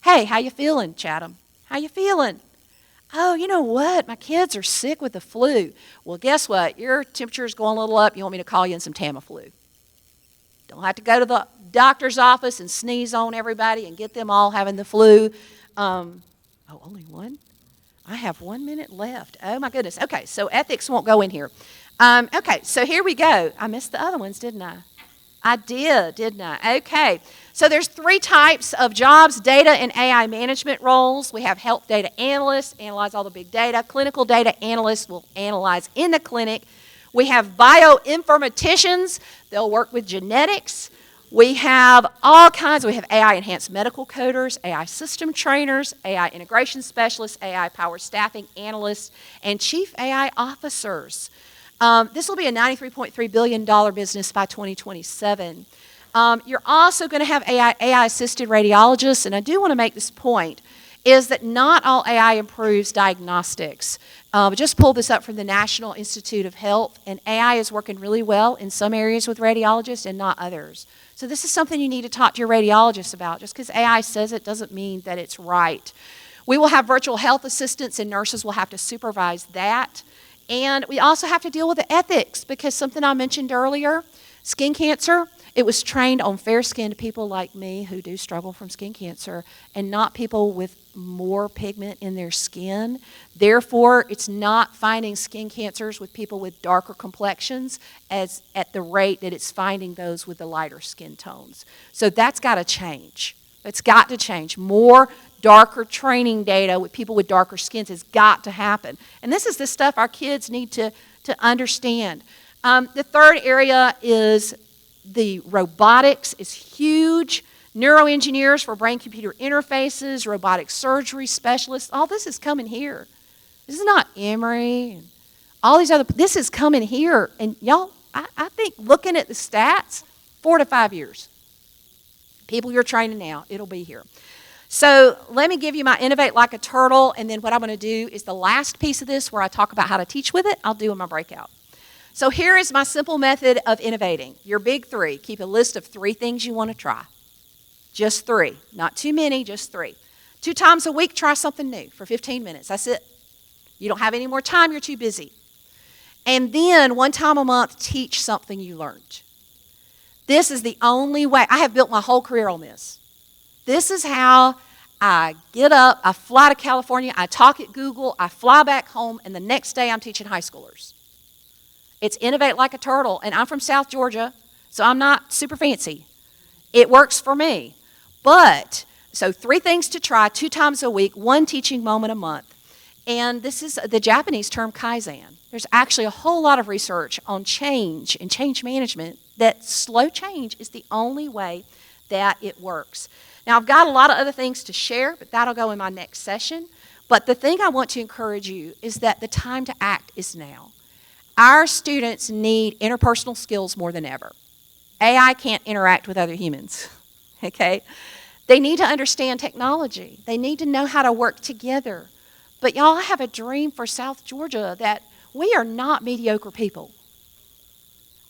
Hey, how you feeling, Chatham? How you feeling? Oh, you know what? My kids are sick with the flu. Well, guess what? Your temperature is going a little up. You want me to call you in some Tamiflu? Don't have to go to the doctor's office and sneeze on everybody and get them all having the flu. Only one? I have 1 minute left. Oh, my goodness. Okay, so ethics won't go in here. Okay, so here we go. I missed the other ones, didn't I? I did, didn't I? Okay, so there's 3 types of jobs: data and AI management roles. We have health data analysts, analyze all the big data. Clinical data analysts will analyze in the clinic. We have bioinformaticians. They'll work with genetics. We have all kinds. We have AI-enhanced medical coders, AI system trainers, AI integration specialists, AI-powered staffing analysts, and chief AI officers. This will be a $93.3 billion business by 2027. You're also going to have AI-assisted radiologists, and I do want to make this point, is that not all AI improves diagnostics. Just pulled this up from the National Institute of Health, and AI is working really well in some areas with radiologists and not others. So this is something you need to talk to your radiologist about. Just because AI says it doesn't mean that it's right. We will have virtual health assistants, and nurses will have to supervise that. And we also have to deal with the ethics, because something I mentioned earlier, skin cancer, it was trained on fair-skinned people like me who do struggle from skin cancer, and not people with more pigment in their skin. Therefore, it's not finding skin cancers with people with darker complexions as at the rate that it's finding those with the lighter skin tones. So that's got to change. It's got to change. More darker training data with people with darker skins has got to happen. And this is the stuff our kids need to understand. The third area is the robotics is huge. Neuroengineers for brain-computer interfaces, robotic surgery specialists, all this is coming here. This is not Emory and all these other, this is coming here. And y'all, I think looking at the stats, 4 to 5 years. People you're training now, it'll be here. So let me give you my Innovate Like a Turtle, and then what I'm going to do is the last piece of this where I talk about how to teach with it, I'll do in my breakout. So here is my simple method of innovating. Your big 3. Keep a list of 3 things you want to try. Just 3. Not too many, just 3. 2 times a week, try something new for 15 minutes. That's it. You don't have any more time, you're too busy. And then 1 time a month, teach something you learned. This is the only way. I have built my whole career on this. This is how I get up, I fly to California, I talk at Google, I fly back home, and the next day I'm teaching high schoolers. It's Innovate Like a Turtle, and I'm from South Georgia, so I'm not super fancy. It works for me. But, so 3 things to try, 2 times a week, 1 teaching moment a month. And this is the Japanese term Kaizen. There's actually a whole lot of research on change and change management that slow change is the only way that it works. Now, I've got a lot of other things to share, but that'll go in my next session. But the thing I want to encourage you is that the time to act is now. Our students need interpersonal skills more than ever. AI can't interact with other humans, okay? They need to understand technology. They need to know how to work together. But y'all, I have a dream for South Georgia that we are not mediocre people.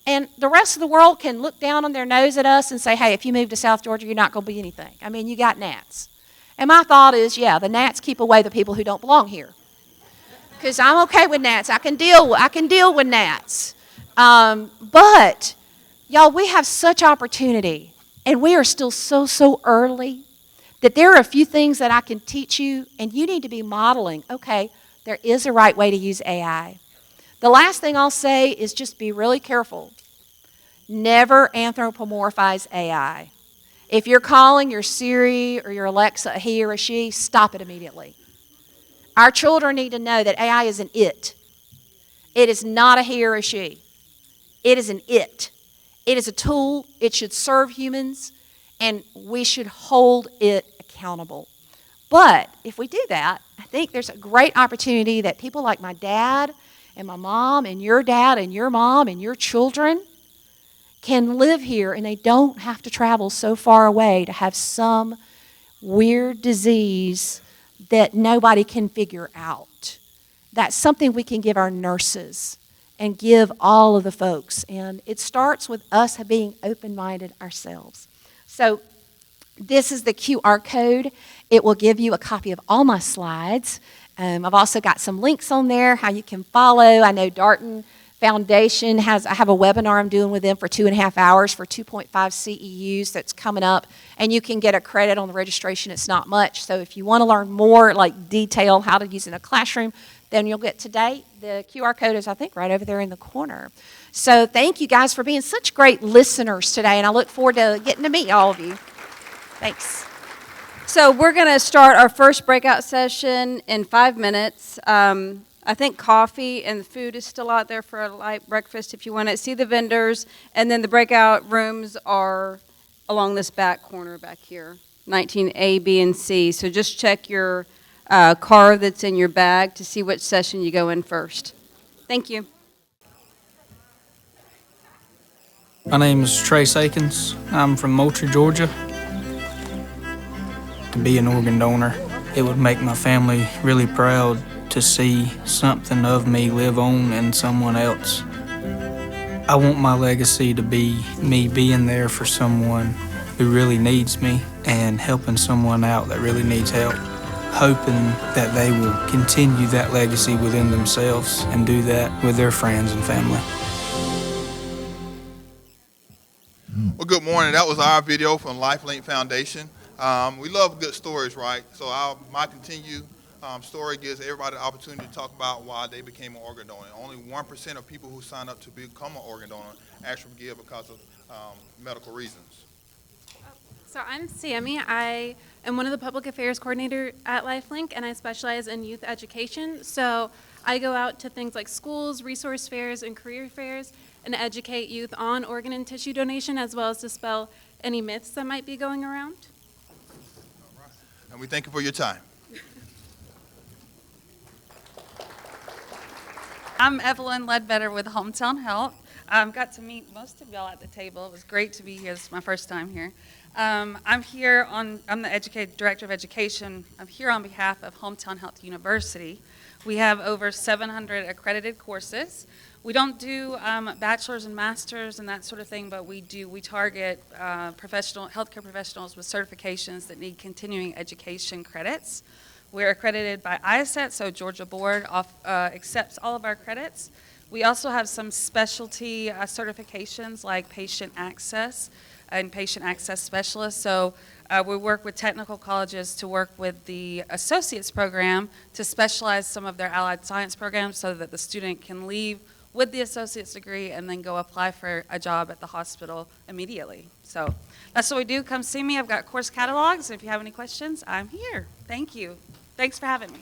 And the rest of the world can look down on their nose at us and say, hey, if you move to South Georgia, you're not going to be anything. I mean, you got gnats. And my thought is, yeah, the gnats keep away the people who don't belong here. Because I'm okay with gnats. I can deal with gnats. But, y'all, we have such opportunity And we are still so early that there are a few things that I can teach you, and you need to be modeling, okay, there is a right way to use AI. The last thing I'll say is just be really careful. Never anthropomorphize AI. If you're calling your Siri or your Alexa a he or a she, stop it immediately. Our children need to know that AI is an it. It is not a he or a she. It is an it. It is a tool. It should serve humans, and we should hold it accountable. But if we do that, I think there's a great opportunity that people like my dad and my mom and your dad and your mom and your children can live here, and they don't have to travel so far away to have some weird disease that nobody can figure out. That's something we can give our nurses and give all of the folks. And it starts with us being open-minded ourselves. So this is the QR code. It will give you a copy of all my slides. I've also got some links on there, how you can follow. I know Darton Foundation I have a webinar I'm doing with them for 2.5 hours for 2.5 CEUs that's coming up, and you can get a credit on the registration. It's not much. So if you want to learn more, like detail how to use it in a classroom, then you'll get today. The QR code is, I think, right over there in the corner. So thank you guys for being such great listeners today, and I look forward to getting to meet all of you. Thanks. So we're going to start our first breakout session in 5 minutes. I think coffee and food is still out there for a light breakfast if you want to see the vendors. And then the breakout rooms are along this back corner back here, 19A, B, and C. So just check your card that's in your bag to see which session you go in first. Thank you. My name is Trace Akins. I'm from Moultrie, Georgia. To be an organ donor, it would make my family really proud to see something of me live on in someone else. I want my legacy to be me being there for someone who really needs me and helping someone out that really needs help, hoping that they will continue that legacy within themselves and do that with their friends and family. Well, good morning. That was our video from LifeLink Foundation. We love good stories, right? So my continued story gives everybody the opportunity to talk about why they became an organ donor. Only 1% of people who sign up to become an organ donor actually give because of medical reasons. So I'm Sammy. I am one of the public affairs coordinator at LifeLink, and I specialize in youth education. So I go out to things like schools, resource fairs, and career fairs and educate youth on organ and tissue donation, as well as dispel any myths that might be going around. All right. And we thank you for your time. I'm Evelyn Ledbetter with Hometown Health. Got to meet most of y'all at the table. It was great to be here. This is my first time here. I'm the Director of Education. I'm here on behalf of Hometown Health University. We have over 700 accredited courses. We don't do bachelor's and master's and that sort of thing, but we target healthcare professionals with certifications that need continuing education credits. We're accredited by ISET, so Georgia Board accepts all of our credits. We also have some specialty certifications like patient access and patient access specialists. So we work with technical colleges to work with the associates program to specialize some of their allied science programs so that the student can leave with the associate's degree and then go apply for a job at the hospital immediately. So that's what we do. Come see me. I've got course catalogs. If you have any questions, I'm here. Thank you. Thanks for having me.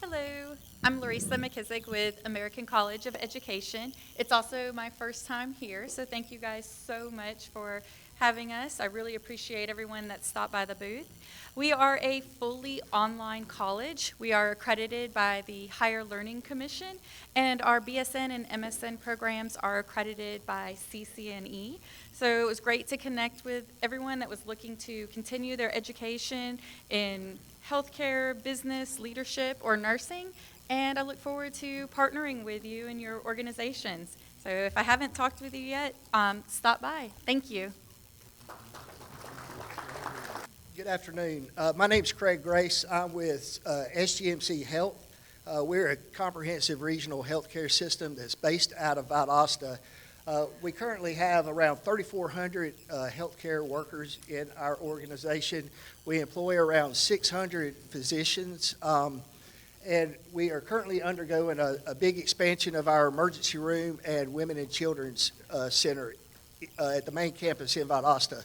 Hello, I'm Larissa McKissick with American College of Education. It's also my first time here, so thank you guys so much for having us. I really appreciate everyone that stopped by the booth. We are a fully online college. We are accredited by the Higher Learning Commission, and our BSN and MSN programs are accredited by CCNE. So it was great to connect with everyone that was looking to continue their education in healthcare, business, leadership, or nursing. And I look forward to partnering with you and your organizations. So if I haven't talked with you yet, stop by. Thank you. Good afternoon. My name's Craig Grace. I'm with SGMC Health. We're a comprehensive regional healthcare system that's based out of Valdosta. We currently have around 3,400 healthcare workers in our organization. We employ around 600 physicians, and we are currently undergoing a big expansion of our emergency room and women and children's center at the main campus in Valdosta.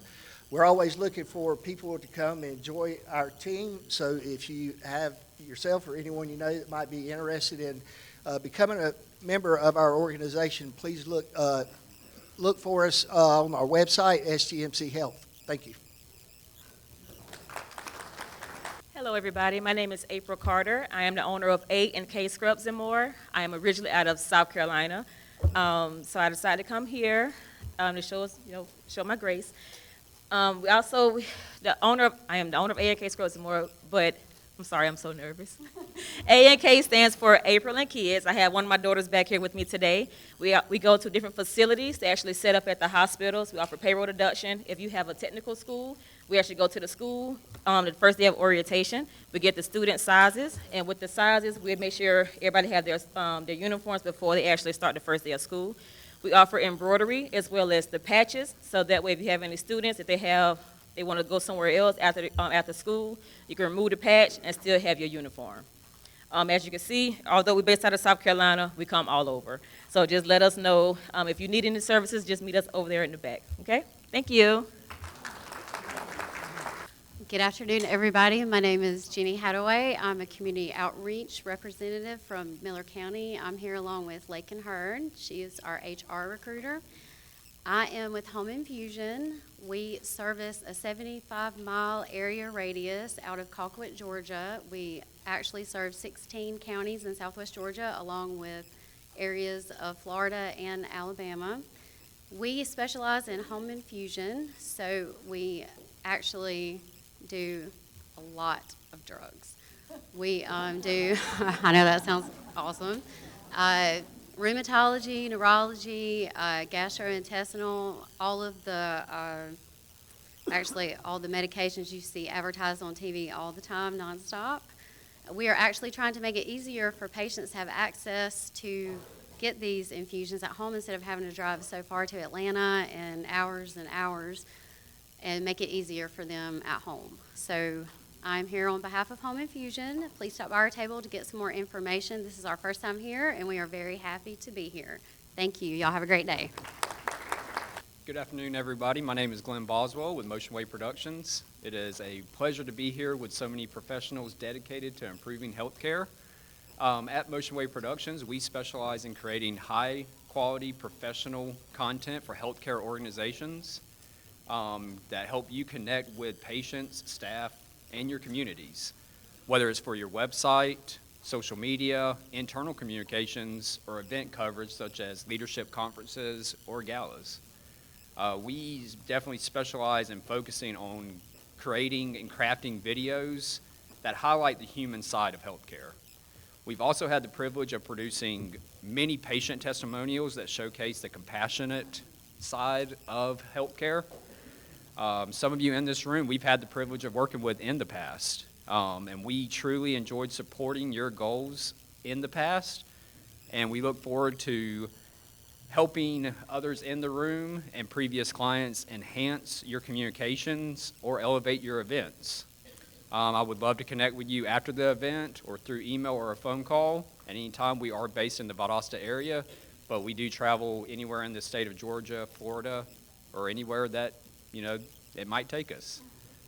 We're always looking for people to come and enjoy our team, so if you have yourself or anyone you know that might be interested in becoming a member of our organization, please look for us on our website, SGMC Health. Thank you. Hello, everybody. My name is April Carter. I am the owner of A&K Scrubs and More. I am originally out of South Carolina, so I decided to come here to show my grace. I am the owner of A&K Scrubs and More, but I'm sorry, I'm so nervous. A&K stands for April and Kids. I have one of my daughters back here with me today. We go to different facilities to actually set up at the hospitals. We offer payroll deduction. If you have a technical school, we actually go to the school the first day of orientation. We get the student sizes, and with the sizes, we make sure everybody have their uniforms before they actually start the first day of school. We offer embroidery as well as the patches, so that way if you have any students, if they want to go somewhere else after school, you can remove the patch and still have your uniform. As you can see, although we're based out of South Carolina, we come all over. So just let us know. If you need any services, just meet us over there in the back, okay? Thank you. Good afternoon, everybody. My name is Jenny Hadaway. I'm a community outreach representative from Miller County. I'm here along with Lakin Hearn. She is our HR recruiter. I am with Home Infusion. We service a 75-mile area radius out of Colquitt, Georgia. We actually serve 16 counties in southwest Georgia, along with areas of Florida and Alabama. We specialize in home infusion, so we actually do a lot of drugs. We do, I know that sounds awesome, rheumatology, neurology, gastrointestinal, all the medications you see advertised on TV all the time, nonstop. We are actually trying to make it easier for patients to have access to get these infusions at home instead of having to drive so far to Atlanta and hours, and make it easier for them at home. So I'm here on behalf of Home Infusion. Please stop by our table to get some more information. This is our first time here, and we are very happy to be here. Thank you. Y'all have a great day. Good afternoon, everybody. My name is Glenn Boswell with Motion Way Productions. It is a pleasure to be here with so many professionals dedicated to improving healthcare. At Motion Way Productions, we specialize in creating high-quality professional content for healthcare organizations that help you connect with patients, staff, and your communities, whether it's for your website, social media, internal communications, or event coverage such as leadership conferences or galas. We definitely specialize in focusing on creating and crafting videos that highlight the human side of healthcare. We've also had the privilege of producing many patient testimonials that showcase the compassionate side of healthcare. Some of you in this room we've had the privilege of working with in the past, and we truly enjoyed supporting your goals in the past, and we look forward to helping others in the room and previous clients enhance your communications or elevate your events. I would love to connect with you after the event or through email or a phone call. At any time, we are based in the Valdosta area, but we do travel anywhere in the state of Georgia, Florida, or anywhere that it might take us.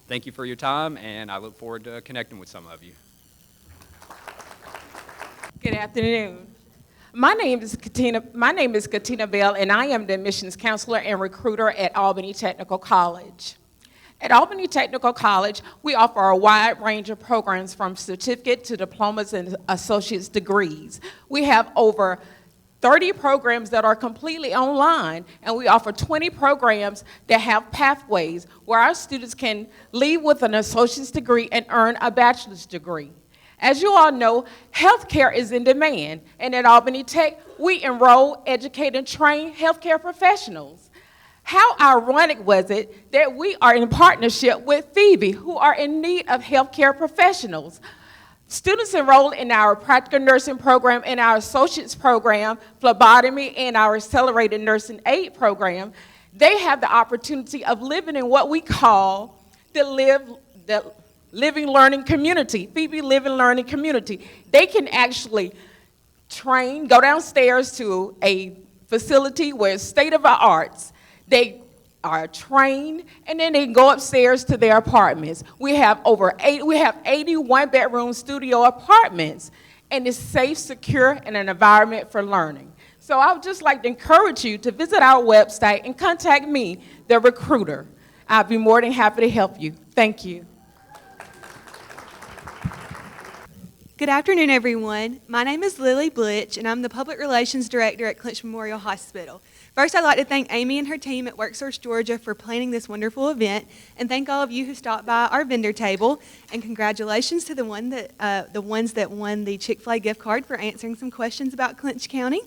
Thank you for your time, and I look forward to connecting with some of you. Good afternoon. My name is Katina Bell, and I am the admissions counselor and recruiter at Albany Technical College. At Albany Technical College, we offer a wide range of programs from certificate to diplomas and associate's degrees. We have over 30 programs that are completely online, and we offer 20 programs that have pathways where our students can leave with an associate's degree and earn a bachelor's degree. As you all know, healthcare is in demand, and at Albany Tech, we enroll, educate, and train healthcare professionals. How ironic was it that we are in partnership with Phoebe, who are in need of healthcare professionals? Students enrolled in our practical nursing program and our associate's program, phlebotomy, and our accelerated nursing aid program, they have the opportunity of living in what we call the living learning community, Phoebe Living Learning Community. They can actually go downstairs to a facility where it's state of the arts. They are trained, and then they go upstairs to their apartments. We have 81 bedroom studio apartments, and it's safe, secure, and an environment for learning. So I would just like to encourage you to visit our website and contact me, the recruiter. I'll be more than happy to help you. Thank you. Good afternoon, everyone. My name is Lily Blitch, and I'm the Public Relations Director at Clinch Memorial Hospital. First, I'd like to thank Amy and her team at WorkSource Georgia for planning this wonderful event, and thank all of you who stopped by our vendor table, and congratulations to the ones that won the Chick-fil-A gift card for answering some questions about Clinch County.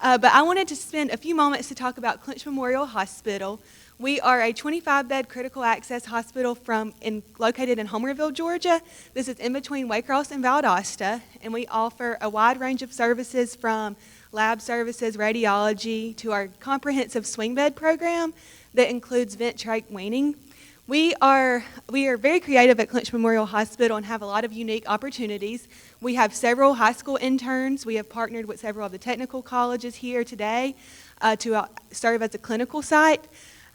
But I wanted to spend a few moments to talk about Clinch Memorial Hospital. We are a 25-bed critical access hospital located in Homerville, Georgia. This is in between Waycross and Valdosta, and we offer a wide range of services from lab services, radiology, to our comprehensive swing bed program that includes vent trach weaning. We are very creative at Clinch Memorial Hospital and have a lot of unique opportunities. We have several high school interns. We have partnered with several of the technical colleges here today to serve as a clinical site.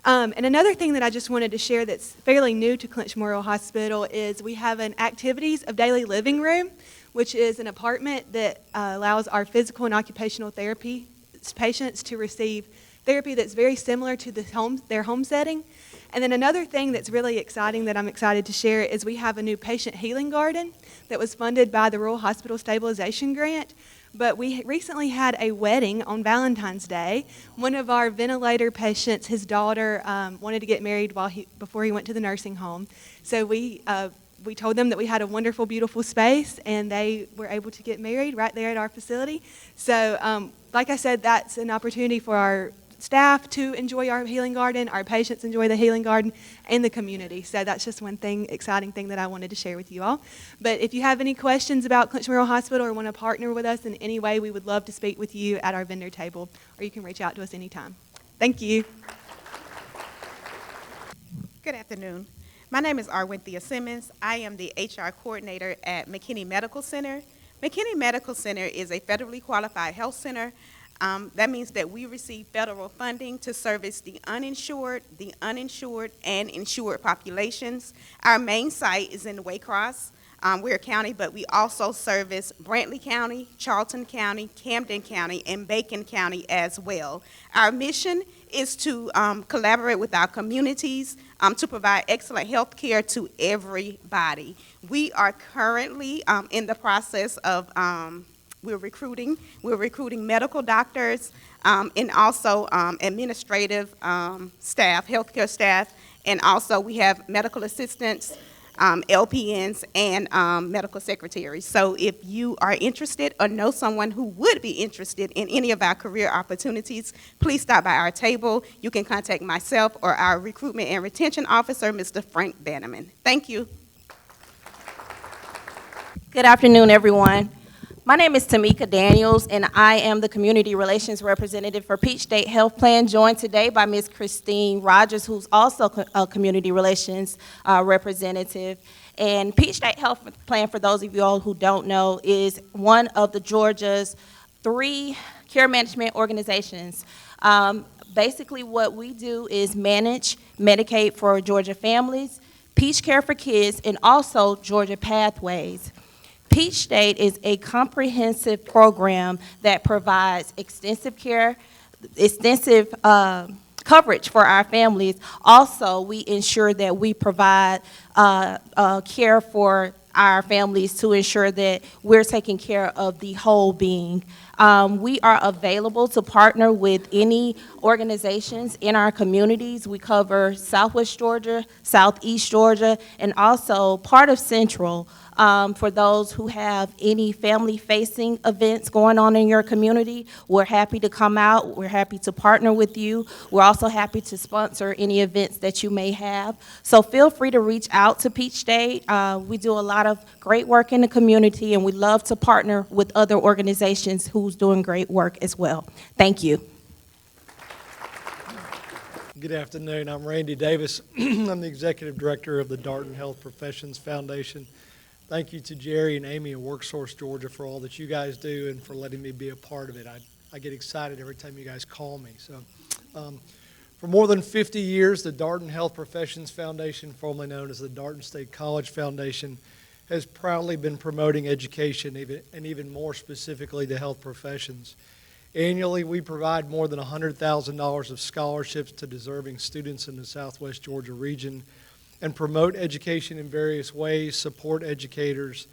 And another thing that I just wanted to share that's fairly new to Clinch Memorial Hospital is we have an activities of daily living room, which is an apartment that allows our physical and occupational therapy patients to receive therapy that's very similar to their home setting. And then another thing that's really exciting that I'm excited to share is we have a new patient healing garden that was funded by the Rural Hospital Stabilization Grant. But we recently had a wedding on Valentine's Day. One of our ventilator patients, his daughter, wanted to get married before he went to the nursing home. So we told them that we had a wonderful, beautiful space, and they were able to get married right there at our facility. So like I said, that's an opportunity for our staff to enjoy our healing garden, our patients enjoy the healing garden, and the community. So that's just one exciting thing that I wanted to share with you all. But if you have any questions about Clinch Memorial Hospital or want to partner with us in any way, we would love to speak with you at our vendor table, or you can reach out to us anytime. Thank you. Good afternoon. My name is Arwynthia Simmons. I am the HR coordinator at McKinney Medical Center. McKinney Medical Center is a federally qualified health center. That means that we receive federal funding to service the uninsured, and insured populations. Our main site is in Waycross. We're a county, but we also service Brantley County, Charlton County, Camden County, and Bacon County as well. Our mission is to collaborate with our communities to provide excellent health care to everybody. We are currently in the process of We're recruiting medical doctors and also administrative staff, healthcare staff, and also we have medical assistants, LPNs, and medical secretaries. So if you are interested or know someone who would be interested in any of our career opportunities, please stop by our table. You can contact myself or our recruitment and retention officer, Mr. Frank Bannerman. Thank you. Good afternoon, everyone. My name is Tamika Daniels, and I am the Community Relations Representative for Peach State Health Plan, joined today by Ms. Christine Rogers, who's also a Community Relations Representative. And Peach State Health Plan, for those of you all who don't know, is one of the Georgia's 3 care management organizations. Basically, what we do is manage Medicaid for Georgia families, Peach Care for Kids, and also Georgia Pathways. Peach State is a comprehensive program that provides extensive coverage for our families. Also, we ensure that we provide care for our families to ensure that we're taking care of the whole being. We are available to partner with any organizations in our communities. We cover Southwest Georgia, Southeast Georgia, and also part of Central. For those who have any family-facing events going on in your community, we're happy to come out. We're happy to partner with you. We're also happy to sponsor any events that you may have. So feel free to reach out to Peach State. We do a lot of great work in the community, and we love to partner with other organizations who's doing great work as well. Thank you. Good afternoon. I'm Randy Davis. I'm the Executive Director of the Darton Health Professions Foundation. Thank you to Jerry and Amy at WorkSource Georgia for all that you guys do and for letting me be a part of it. I get excited every time you guys call me. For more than 50 years, the Darton Health Professions Foundation, formerly known as the Darton State College Foundation, has proudly been promoting education and even more specifically the health professions. Annually, we provide more than $100,000 of scholarships to deserving students in the Southwest Georgia region and promote education in various ways, support educators,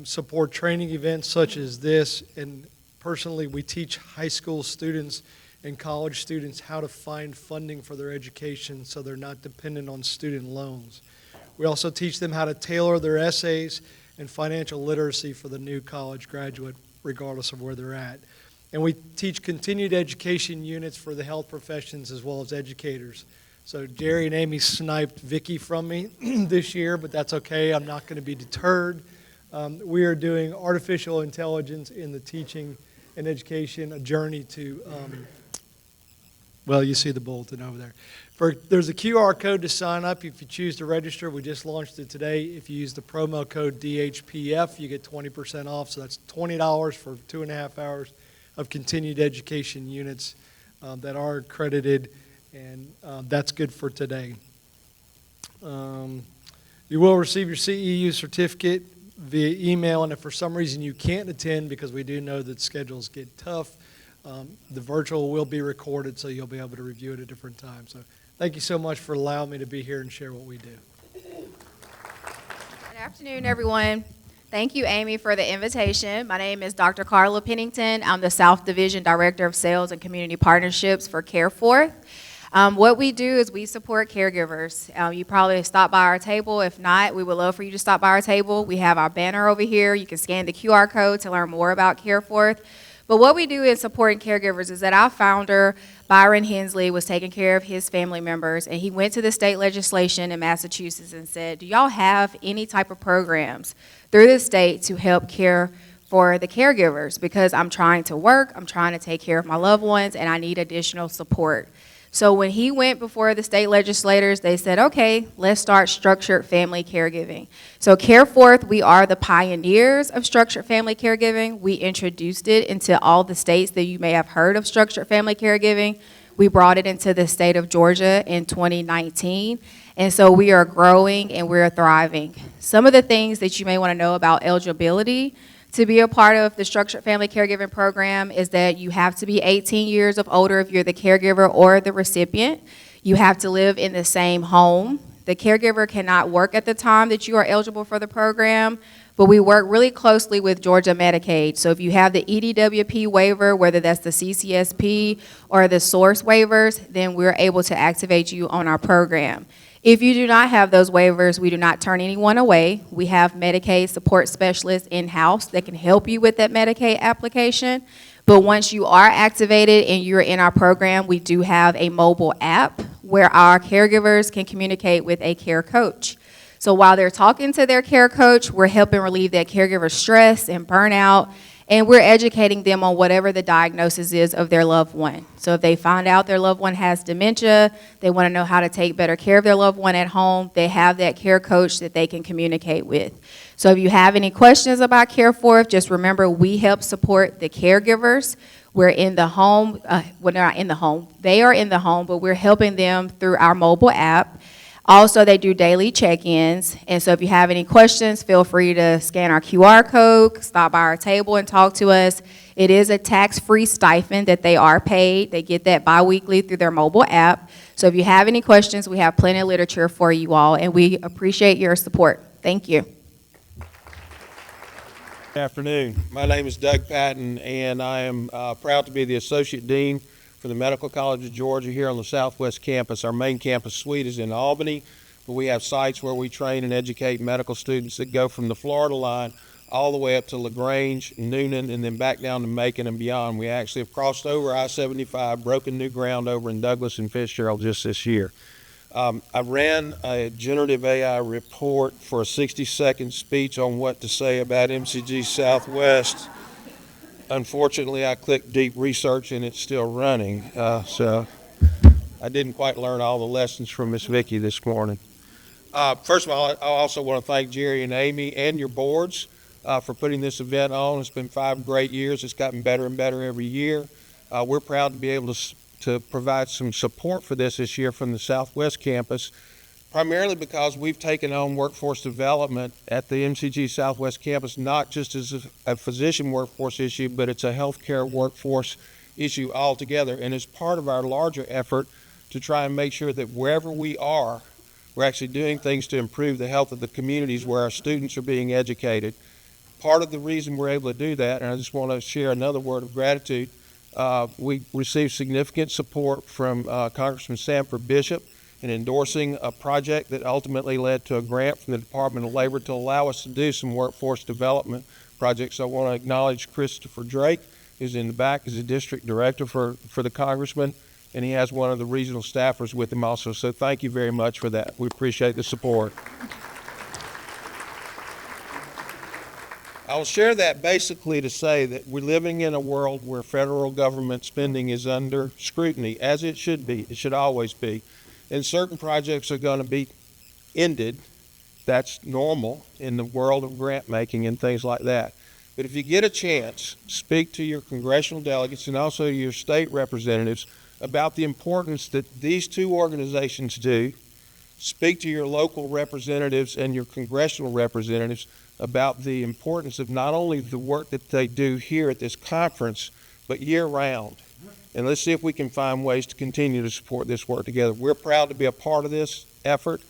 support training events such as this, and personally, we teach high school students and college students how to find funding for their education so they're not dependent on student loans. We also teach them how to tailor their essays and financial literacy for the new college graduate, regardless of where they're at. And we teach continued education units for the health professions as well as educators. So Jerry and Amy sniped Vicki from me this year, but that's okay. I'm not going to be deterred. We are doing artificial intelligence in the teaching and education, a journey to, well, you see the bulletin over there. There's a QR code to sign up if you choose to register. We just launched it today. If you use the promo code DHPF, you get 20% off. So that's $20 for 2.5 hours of continued education units that are accredited, and that's good for today. You will receive your CEU certificate via email, and if for some reason you can't attend, because we do know that schedules get tough, the virtual will be recorded, so you'll be able to review it at different times. So thank you so much for allowing me to be here and share what we do. Good afternoon, everyone. Thank you, Amy, for the invitation. My name is Dr. Carla Pennington. I'm the South Division Director of Sales and Community Partnerships for CareForth. What we do is we support caregivers. You probably stop by our table. If not, we would love for you to stop by our table. We have our banner over here. You can scan the QR code to learn more about CareForth. But what we do in supporting caregivers is that our founder, Byron Hensley, was taking care of his family members, and he went to the state legislation in Massachusetts and said, do y'all have any type of programs through the state to help care for the caregivers? Because I'm trying to work, I'm trying to take care of my loved ones, and I need additional support. So when he went before the state legislators, they said, okay, let's start structured family caregiving. So CareForth, we are the pioneers of structured family caregiving. We introduced it into all the states that you may have heard of structured family caregiving. We brought it into the state of Georgia in 2019. And so we are growing and we're thriving. Some of the things that you may want to know about eligibility to be a part of the Structured Family Caregiving Program is that you have to be 18 years of older if you're the caregiver or the recipient. You have to live in the same home. The caregiver cannot work at the time that you are eligible for the program, but we work really closely with Georgia Medicaid. So if you have the EDWP waiver, whether that's the CCSP or the SOURCE waivers, then we're able to activate you on our program. If you do not have those waivers, we do not turn anyone away. We have Medicaid support specialists in-house that can help you with that Medicaid application. But once you are activated and you're in our program, we do have a mobile app where our caregivers can communicate with a care coach. So while they're talking to their care coach, we're helping relieve that caregiver stress and burnout, and we're educating them on whatever the diagnosis is of their loved one. So if they find out their loved one has dementia, they want to know how to take better care of their loved one at home, they have that care coach that they can communicate with. So if you have any questions about CareForth, just remember we help support the caregivers. We're in the home, well, they're not in the home, they are in the home, but we're helping them through our mobile app. Also, they do daily check-ins, and so if you have any questions, feel free to scan our QR code, stop by our table and talk to us. It is a tax-free stipend that they are paid. They get that bi-weekly through their mobile app. So if you have any questions, we have plenty of literature for you all, and we appreciate your support. Thank you. Good afternoon. My name is Doug Patton, and I am proud to be the Associate Dean for the Medical College of Georgia here on the Southwest campus. Our main campus suite is in Albany. but we have sites where we train and educate medical students that go from the Florida line all the way up to LaGrange, Noonan, and then back down to Macon and beyond. We actually have crossed over I-75, broken new ground over in Douglas and Fitzgerald just this year. I ran a generative AI report for a 60-second speech on what to say about MCG Southwest. Unfortunately, I clicked deep research and it's still running, so I didn't quite learn all the lessons from Miss Vicki this morning. First of all, I also want to thank Jerry and Amy and your boards for putting this event on. It's been 5 great years. It's gotten better and better every year. We're proud to be able to provide some support for this year from the Southwest campus, primarily because we've taken on workforce development at the MCG Southwest campus, not just as a physician workforce issue, but it's a healthcare workforce issue altogether. And as part of our larger effort to try and make sure that wherever we are, we're actually doing things to improve the health of the communities where our students are being educated. Part of the reason we're able to do that, and I just want to share another word of gratitude, we received significant support from Congressman Sanford Bishop in endorsing a project that ultimately led to a grant from the Department of Labor to allow us to do some workforce development projects. I want to acknowledge Christopher Drake, who's in the back as the district director for the congressman, and he has one of the regional staffers with him also. So thank you very much for that. We appreciate the support. I'll share that basically to say that we're living in a world where federal government spending is under scrutiny, as it should be. It should always be. And certain projects are going to be ended. That's normal in the world of grant making and things like that. But if you get a chance, speak to your congressional delegates and also your state representatives about the importance that these two organizations do. Speak to your local representatives and your congressional representatives about the importance of not only the work that they do here at this conference, but year round. And let's see if we can find ways to continue to support this work together. We're proud to be a part of this effort,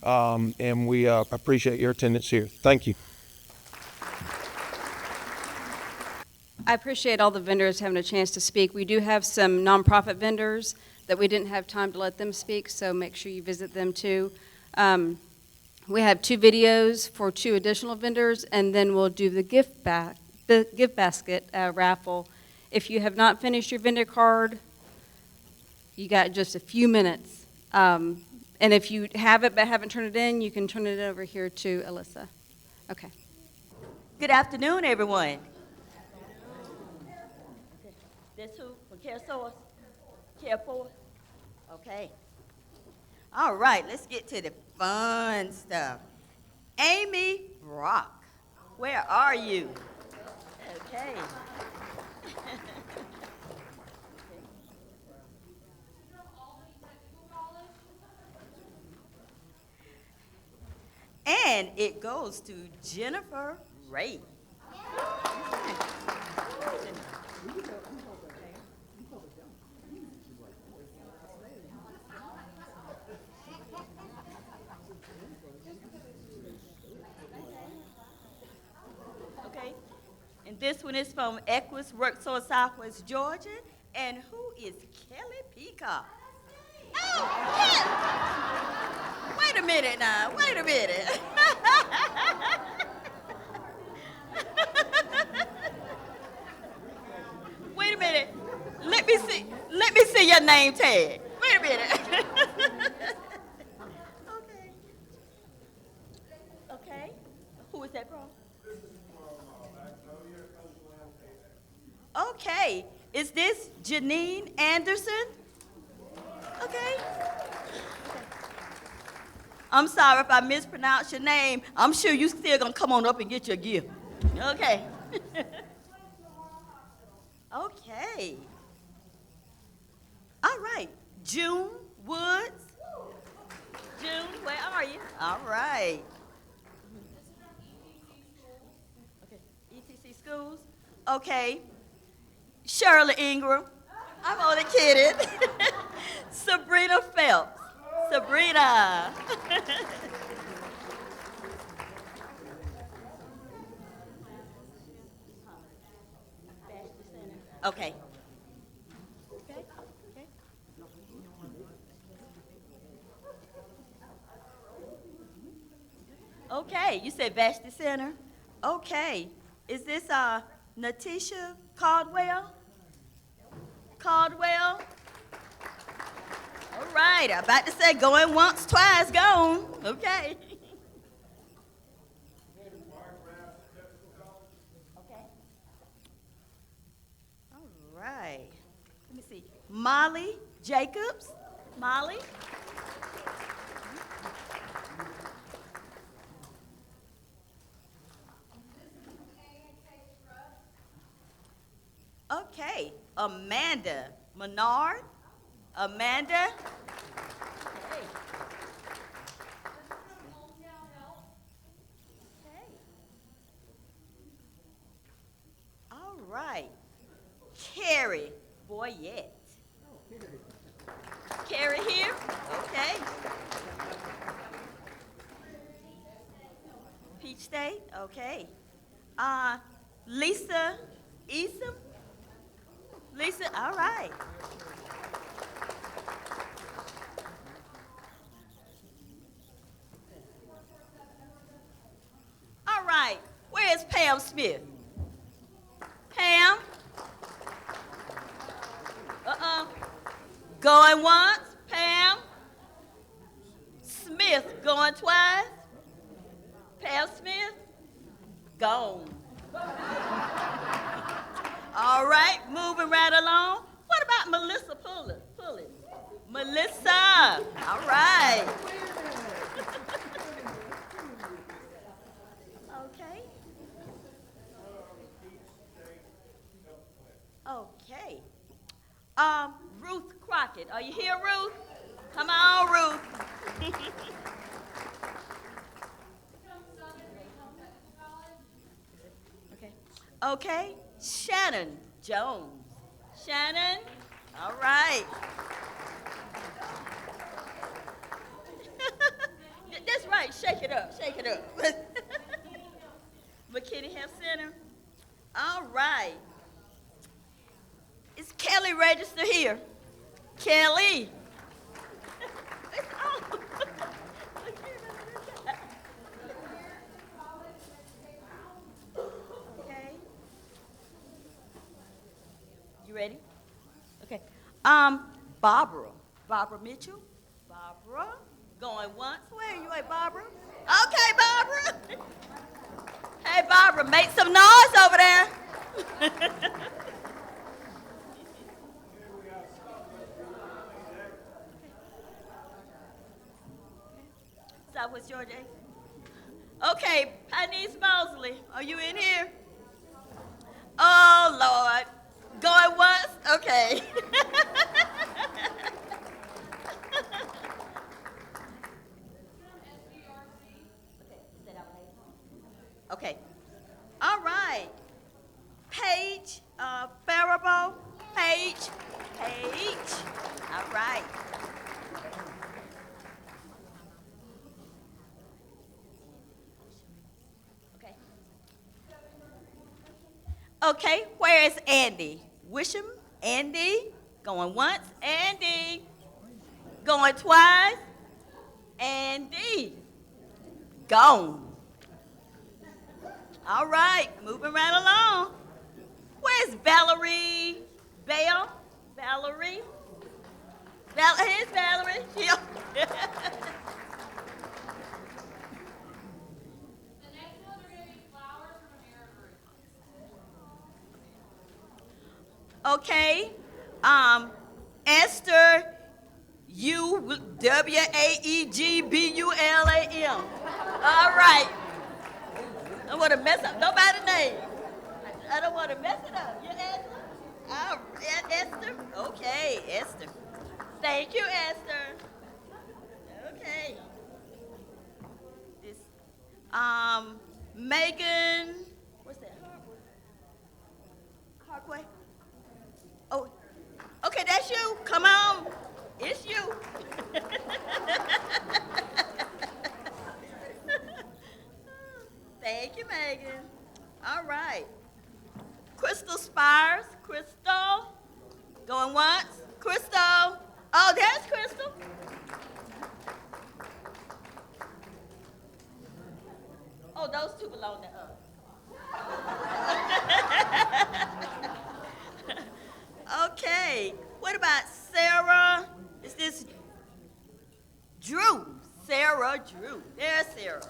and we appreciate your attendance here. Thank you. I appreciate all the vendors having a chance to speak. We do have some nonprofit vendors that we didn't have time to let them speak, so make sure you visit them too. We have 2 videos for 2 additional vendors, and then we'll do the gift basket raffle. If you have not finished your vendor card, you got just a few minutes. And if you have it but haven't turned it in, you can turn it over here to Alyssa. Okay. Good afternoon, everyone. This who? For Care Source? Care Force? Okay. All right, let's get to the fun stuff. Amy Brock, where are you? Okay. And it goes to Jennifer Ray. Okay, and this one is from Equus Worksource Southwest Georgia. And who is Kelly Peacock? Oh, yeah. Wait a minute now, wait a minute. Wait a minute. Let me see your name tag. Wait a minute. Okay. Okay. Who is that from? Okay. Is this Janine Anderson? Okay. I'm sorry if I mispronounced your name. I'm sure you still gonna come on up and get your gift. Okay. Okay. All right. June Woods. June, where are you? All right. Okay. ETC Schools. Okay. Shirley Ingram. I'm only kidding. Sabrina Phelps. Sabrina. Okay. Okay. Okay. Okay, you said Vashti Center. Okay, is this Natisha Caldwell? Caldwell? All right, I'm about to say going once, twice, gone. Okay. All right. Let me see. Molly Jacobs. Molly? Okay, Amanda Menard. Amanda. Okay. Okay. All right. Carrie Boyette. Carrie here? Okay. Peach State? Okay. Lisa Eason? Lisa, all right. All right. Where is Pam Smith? Pam? Going once, Pam. Smith going twice. Pam Smith, gone. All right, moving right along. What about Melissa Pulley? Melissa, all right. Okay. Okay. Ruth Crockett, are you here, Ruth? Come on, Ruth. Okay. Okay. Shannon Jones. Shannon, all right. That's right. Shake it up. Shake it up. McKinney Health Center. All right. Is Kelly registered here? Kelly. Okay. You ready? Okay. Barbara. Barbara Mitchell. Barbara. Going once. Where are you at, Barbara? Okay, Barbara. Hey, Barbara, make some noise over there. Southwest Georgia. Okay, Panise Mosley, are you in here? Oh, Lord. Going once? Okay. Okay. All right. Paige Faribault. Paige. All right. Okay. Okay, where is Andy? Wisham? Andy? Going once? Andy. Going twice? Andy. Gone. All right, moving right along. Where's Valerie Bell? Valerie? Here's Valerie. Okay. Esther Waegbullam. All right. I don't want to mess up nobody's name. I don't want to mess it up. You Esther? Esther? Okay, Esther. Thank you, Esther. Okay. This, Megan, what's that? Harkway? Oh, okay, that's you. Come on. It's you. Thank you, Megan. All right. Crystal Spires. Crystal. Going once. Crystal. Oh, there's Crystal. this Drew, Sarah Drew. There's Sarah.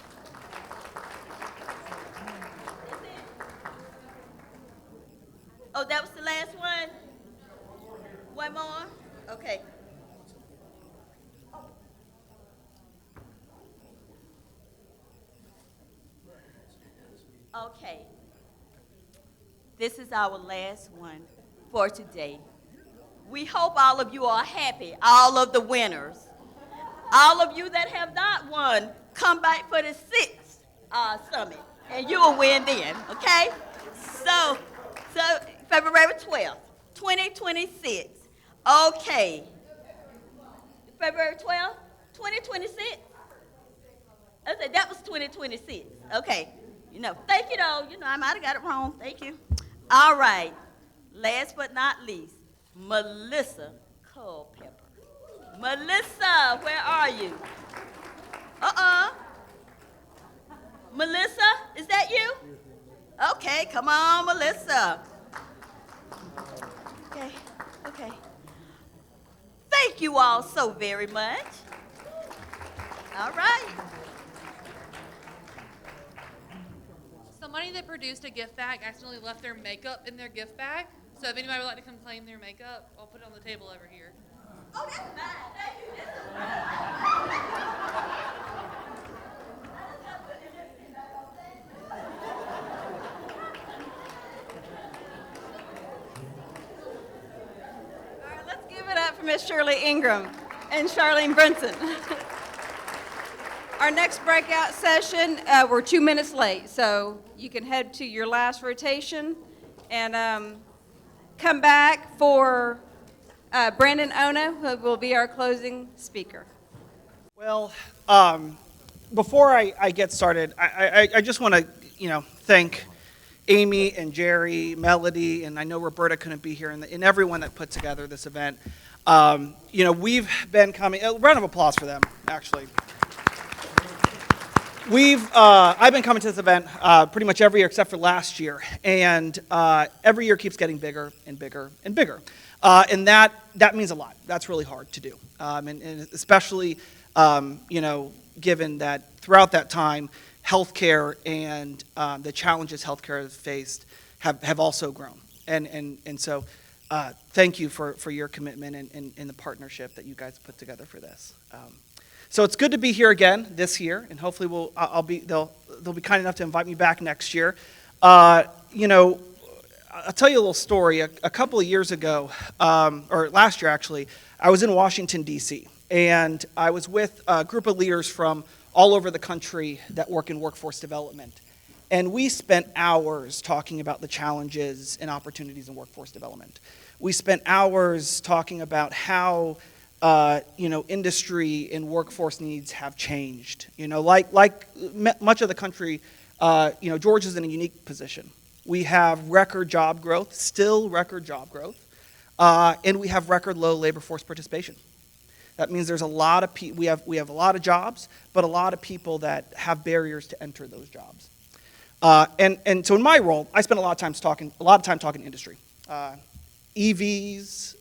Oh, that was the last one? One more? Okay. Okay. This is our last one for today. We hope all of you are happy, all of the winners. All of you that have not won, come back for the sixth summit, and you will win then, okay? So February 12th, 2026. Okay. February 12th, 2026? I said that was 2026. Okay. Thank you though. I might have got it wrong. Thank you. All right. Last but not least, Melissa Culpepper. Melissa, where are you? Melissa, is that you? Okay, come on, Melissa. Okay. Thank you all so very much. All right. Somebody that produced a gift bag accidentally left their makeup in their gift bag. So if anybody would like to come claim their makeup, I'll put it on the table over here. Oh, that's fine. Thank you. All right, let's give it up for Miss Shirley Ingram and Charlene Brinson. Our next breakout session, we're 2 minutes late, so you can head to your last rotation and come back for Brandon Ona, who will be our closing speaker. Well, before I get started, I just want to, thank Amy and Jerry, Melody, and I know Roberta couldn't be here, and everyone that put together this event. We've been coming. A round of applause for them, actually. I've been coming to this event pretty much every year except for last year, and every year keeps getting bigger and bigger and bigger, and that means a lot. That's really hard to do, and especially given that throughout that time, healthcare and the challenges healthcare has faced have also grown, and so thank you for your commitment and the partnership that you guys put together for this. So it's good to be here again this year, and hopefully they'll be kind enough to invite me back next year. I'll tell you a little story. A couple of years ago, or last year actually, I was in Washington, D.C., and I was with a group of leaders from all over the country that work in workforce development. And we spent hours talking about the challenges and opportunities in workforce development. We spent hours talking about how industry and workforce needs have changed. Like much of the country, Georgia's in a unique position. We have record job growth, still record job growth, and we have record low labor force participation. That means there's a lot of we have a lot of jobs, but a lot of people that have barriers to enter those jobs. And so in my role, I spend a lot of time talking industry, EVs,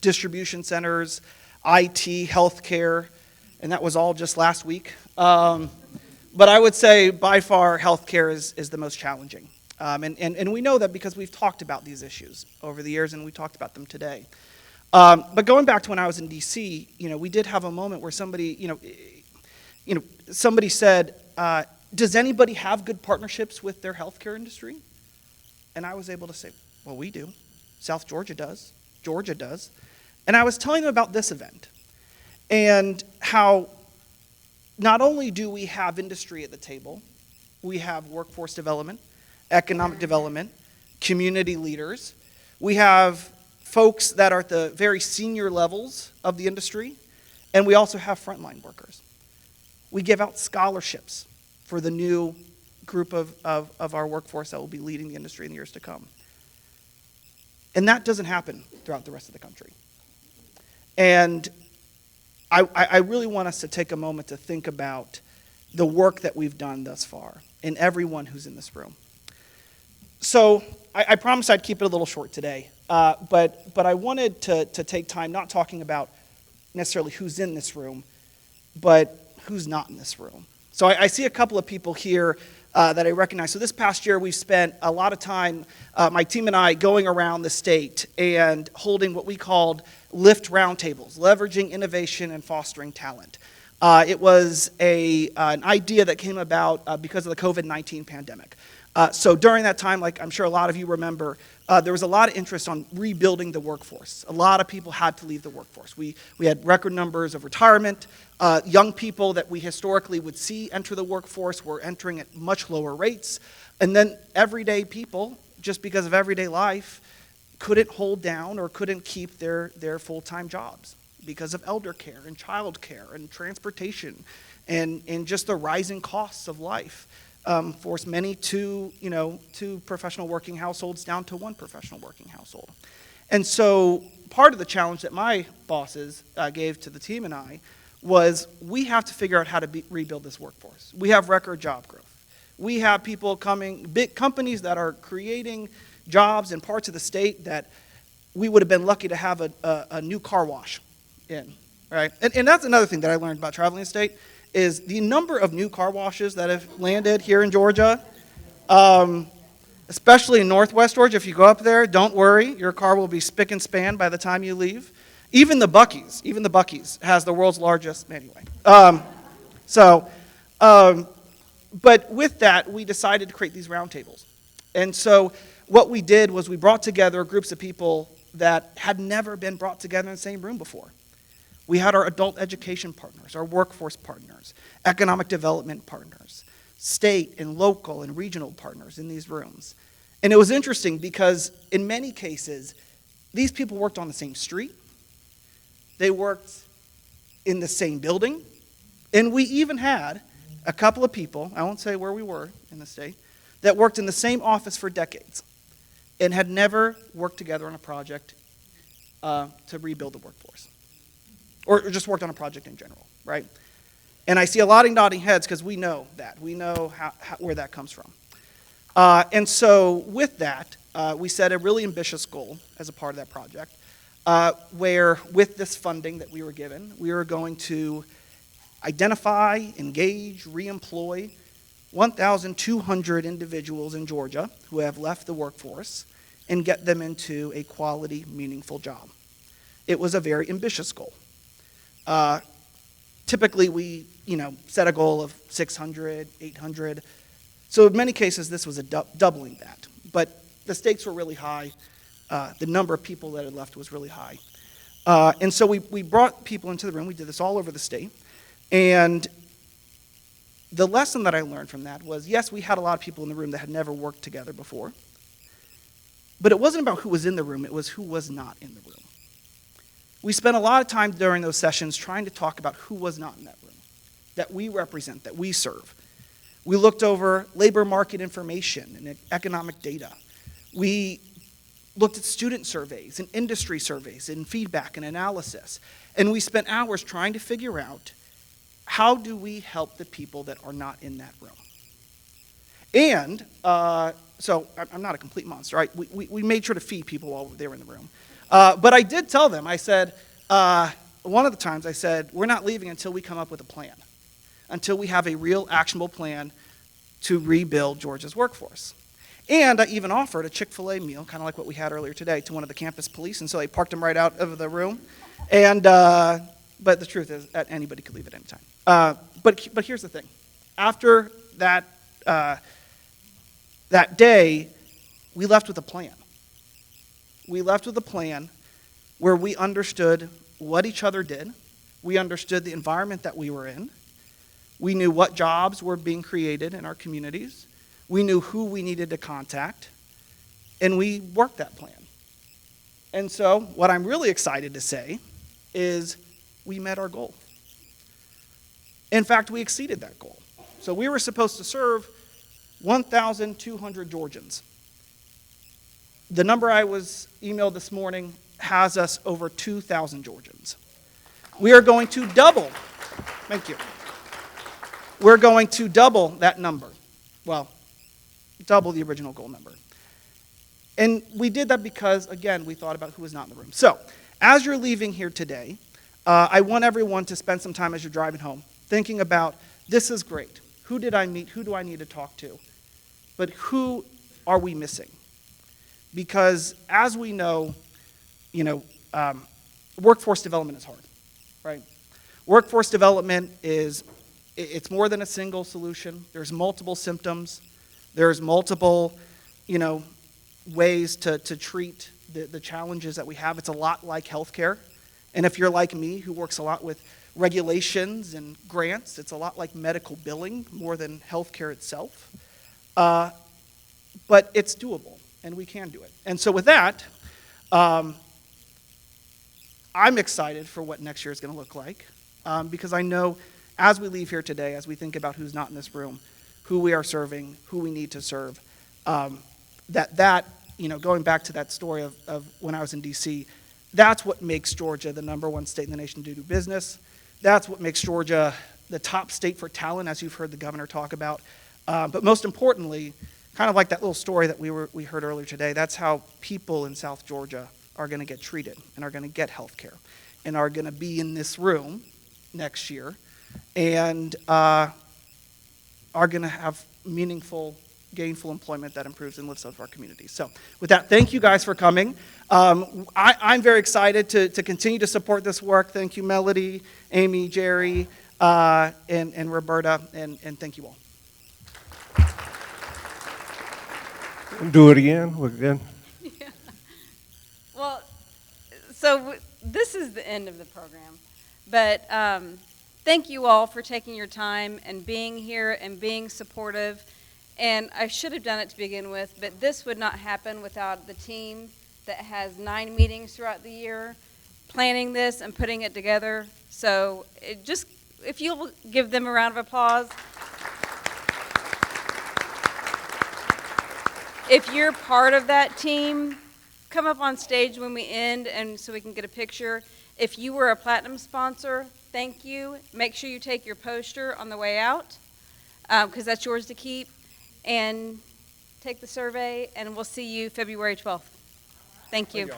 distribution centers, IT, healthcare, and that was all just last week. But I would say by far healthcare is the most challenging. And we know that because we've talked about these issues over the years and we talked about them today. But going back to when I was in DC, we did have a moment where somebody said, does anybody have good partnerships with their healthcare industry? And I was able to say, well, we do. South Georgia does. Georgia does. And I was telling them about this event and how not only do we have industry at the table, we have workforce development, economic development, community leaders. We have folks that are at the very senior levels of the industry, and we also have frontline workers. We give out scholarships for the new group of our workforce that will be leading the industry in the years to come. And that doesn't happen throughout the rest of the country. And I really want us to take a moment to think about the work that we've done thus far and everyone who's in this room. So I promised I'd keep it a little short today, but I wanted to take time not talking about necessarily who's in this room, but who's not in this room. So I see a couple of people here that I recognize. So this past year, we've spent a lot of time, my team and I, going around the state and holding what we called LIFT roundtables, leveraging innovation and fostering talent. It was an idea that came about because of the COVID-19 pandemic. So during that time, like I'm sure a lot of you remember, there was a lot of interest on rebuilding the workforce. A lot of people had to leave the workforce. We had record numbers of retirement. Young people that we historically would see enter the workforce were entering at much lower rates. And then everyday people, just because of everyday life, couldn't hold down or couldn't keep their full-time jobs because of elder care and child care and transportation and just the rising costs of life. Forced many two professional working households down to one professional working household. And so part of the challenge that my bosses gave to the team and I was we have to figure out how to rebuild this workforce. We have record job growth. We have people coming, big companies that are creating jobs in parts of the state that we would have been lucky to have a new car wash in, right? And that's another thing that I learned about traveling the state is the number of new car washes that have landed here in Georgia, especially in Northwest Georgia. If you go up there, don't worry, your car will be spick and span by the time you leave. Even the Buc-ee's has the world's largest, anyway. But with that, we decided to create these roundtables. And so what we did was we brought together groups of people that had never been brought together in the same room before. We had our adult education partners, our workforce partners, economic development partners, state and local and regional partners in these rooms. And it was interesting because in many cases, these people worked on the same street. They worked in the same building. And we even had a couple of people, I won't say where we were in the state, that worked in the same office for decades and had never worked together on a project to rebuild the workforce. Or just worked on a project in general, right? And I see a lot of nodding heads because we know that. We know where that comes from. And so with that, we set a really ambitious goal as a part of that project, where with this funding that we were given, we were going to identify, engage, reemploy 1,200 individuals in Georgia who have left the workforce and get them into a quality, meaningful job. It was a very ambitious goal. Typically, we set a goal of 600, 800. So in many cases, this was doubling that. But the stakes were really high. The number of people that had left was really high. And so we brought people into the room. We did this all over the state. And the lesson that I learned from that was, yes, we had a lot of people in the room that had never worked together before. But it wasn't about who was in the room. It was who was not in the room. We spent a lot of time during those sessions trying to talk about who was not in that room, that we represent, that we serve. We looked over labor market information and economic data. We looked at student surveys and industry surveys and feedback and analysis. And we spent hours trying to figure out how do we help the people that are not in that room. And so I'm not a complete monster, right? We made sure to feed people while they were in the room. But I did tell them, I said, one of the times I said, we're not leaving until we come up with a plan, until we have a real actionable plan to rebuild Georgia's workforce. And I even offered a Chick-fil-A meal, kind of like what we had earlier today, to one of the campus police, and so they parked them right out of the room. And but the truth is that anybody could leave at any time. But here's the thing. After that day, we left with a plan. We left with a plan where we understood what each other did. We understood the environment that we were in. We knew what jobs were being created in our communities. We knew who we needed to contact. And we worked that plan. And so what I'm really excited to say is we met our goal. In fact, we exceeded that goal. So we were supposed to serve 1,200 Georgians. The number I was emailed this morning has us over 2,000 Georgians. We are going to double. Thank you. We're going to double that number. Well, double the original goal number. And we did that because, again, we thought about who was not in the room. So, as you're leaving here today, I want everyone to spend some time as you're driving home thinking about, this is great. Who did I meet? Who do I need to talk to? But who are we missing? Because as we know, workforce development is hard, right? Workforce development it's more than a single solution. There's multiple symptoms. There's multiple, ways to treat the challenges that we have. It's a lot like healthcare. And if you're like me, who works a lot with regulations and grants, it's a lot like medical billing more than healthcare itself. But it's doable, and we can do it. And so with that, I'm excited for what next year is going to look like, because I know as we leave here today, as we think about who's not in this room, who we are serving, who we need to serve, going back to that story of when I was in D.C., that's what makes Georgia the #1 state in the nation to do business. That's what makes Georgia the top state for talent, as you've heard the governor talk about. But most importantly, kind of like that little story that we heard earlier today, that's how people in South Georgia are going to get treated and are going to get health care and are going to be in this room next year and are going to have meaningful, gainful employment that improves and lifts up our communities. So with that, thank you guys for coming. I'm very excited to continue to support this work. Thank you, Melody, Amy, Jerry, and Roberta, and thank you all. Do it again. We're good. Yeah. Well, so this is the end of the program, but thank you all for taking your time and being here and being supportive. And I should have done it to begin with, but this would not happen without the team that has 9 meetings throughout the year, planning this and putting it together. So if you'll give them a round of applause. If you're part of that team, come up on stage when we end and so we can get a picture. If you were a platinum sponsor, thank you. Make sure you take your poster on the way out, because that's yours to keep. And take the survey, and we'll see you February 12th. Thank you.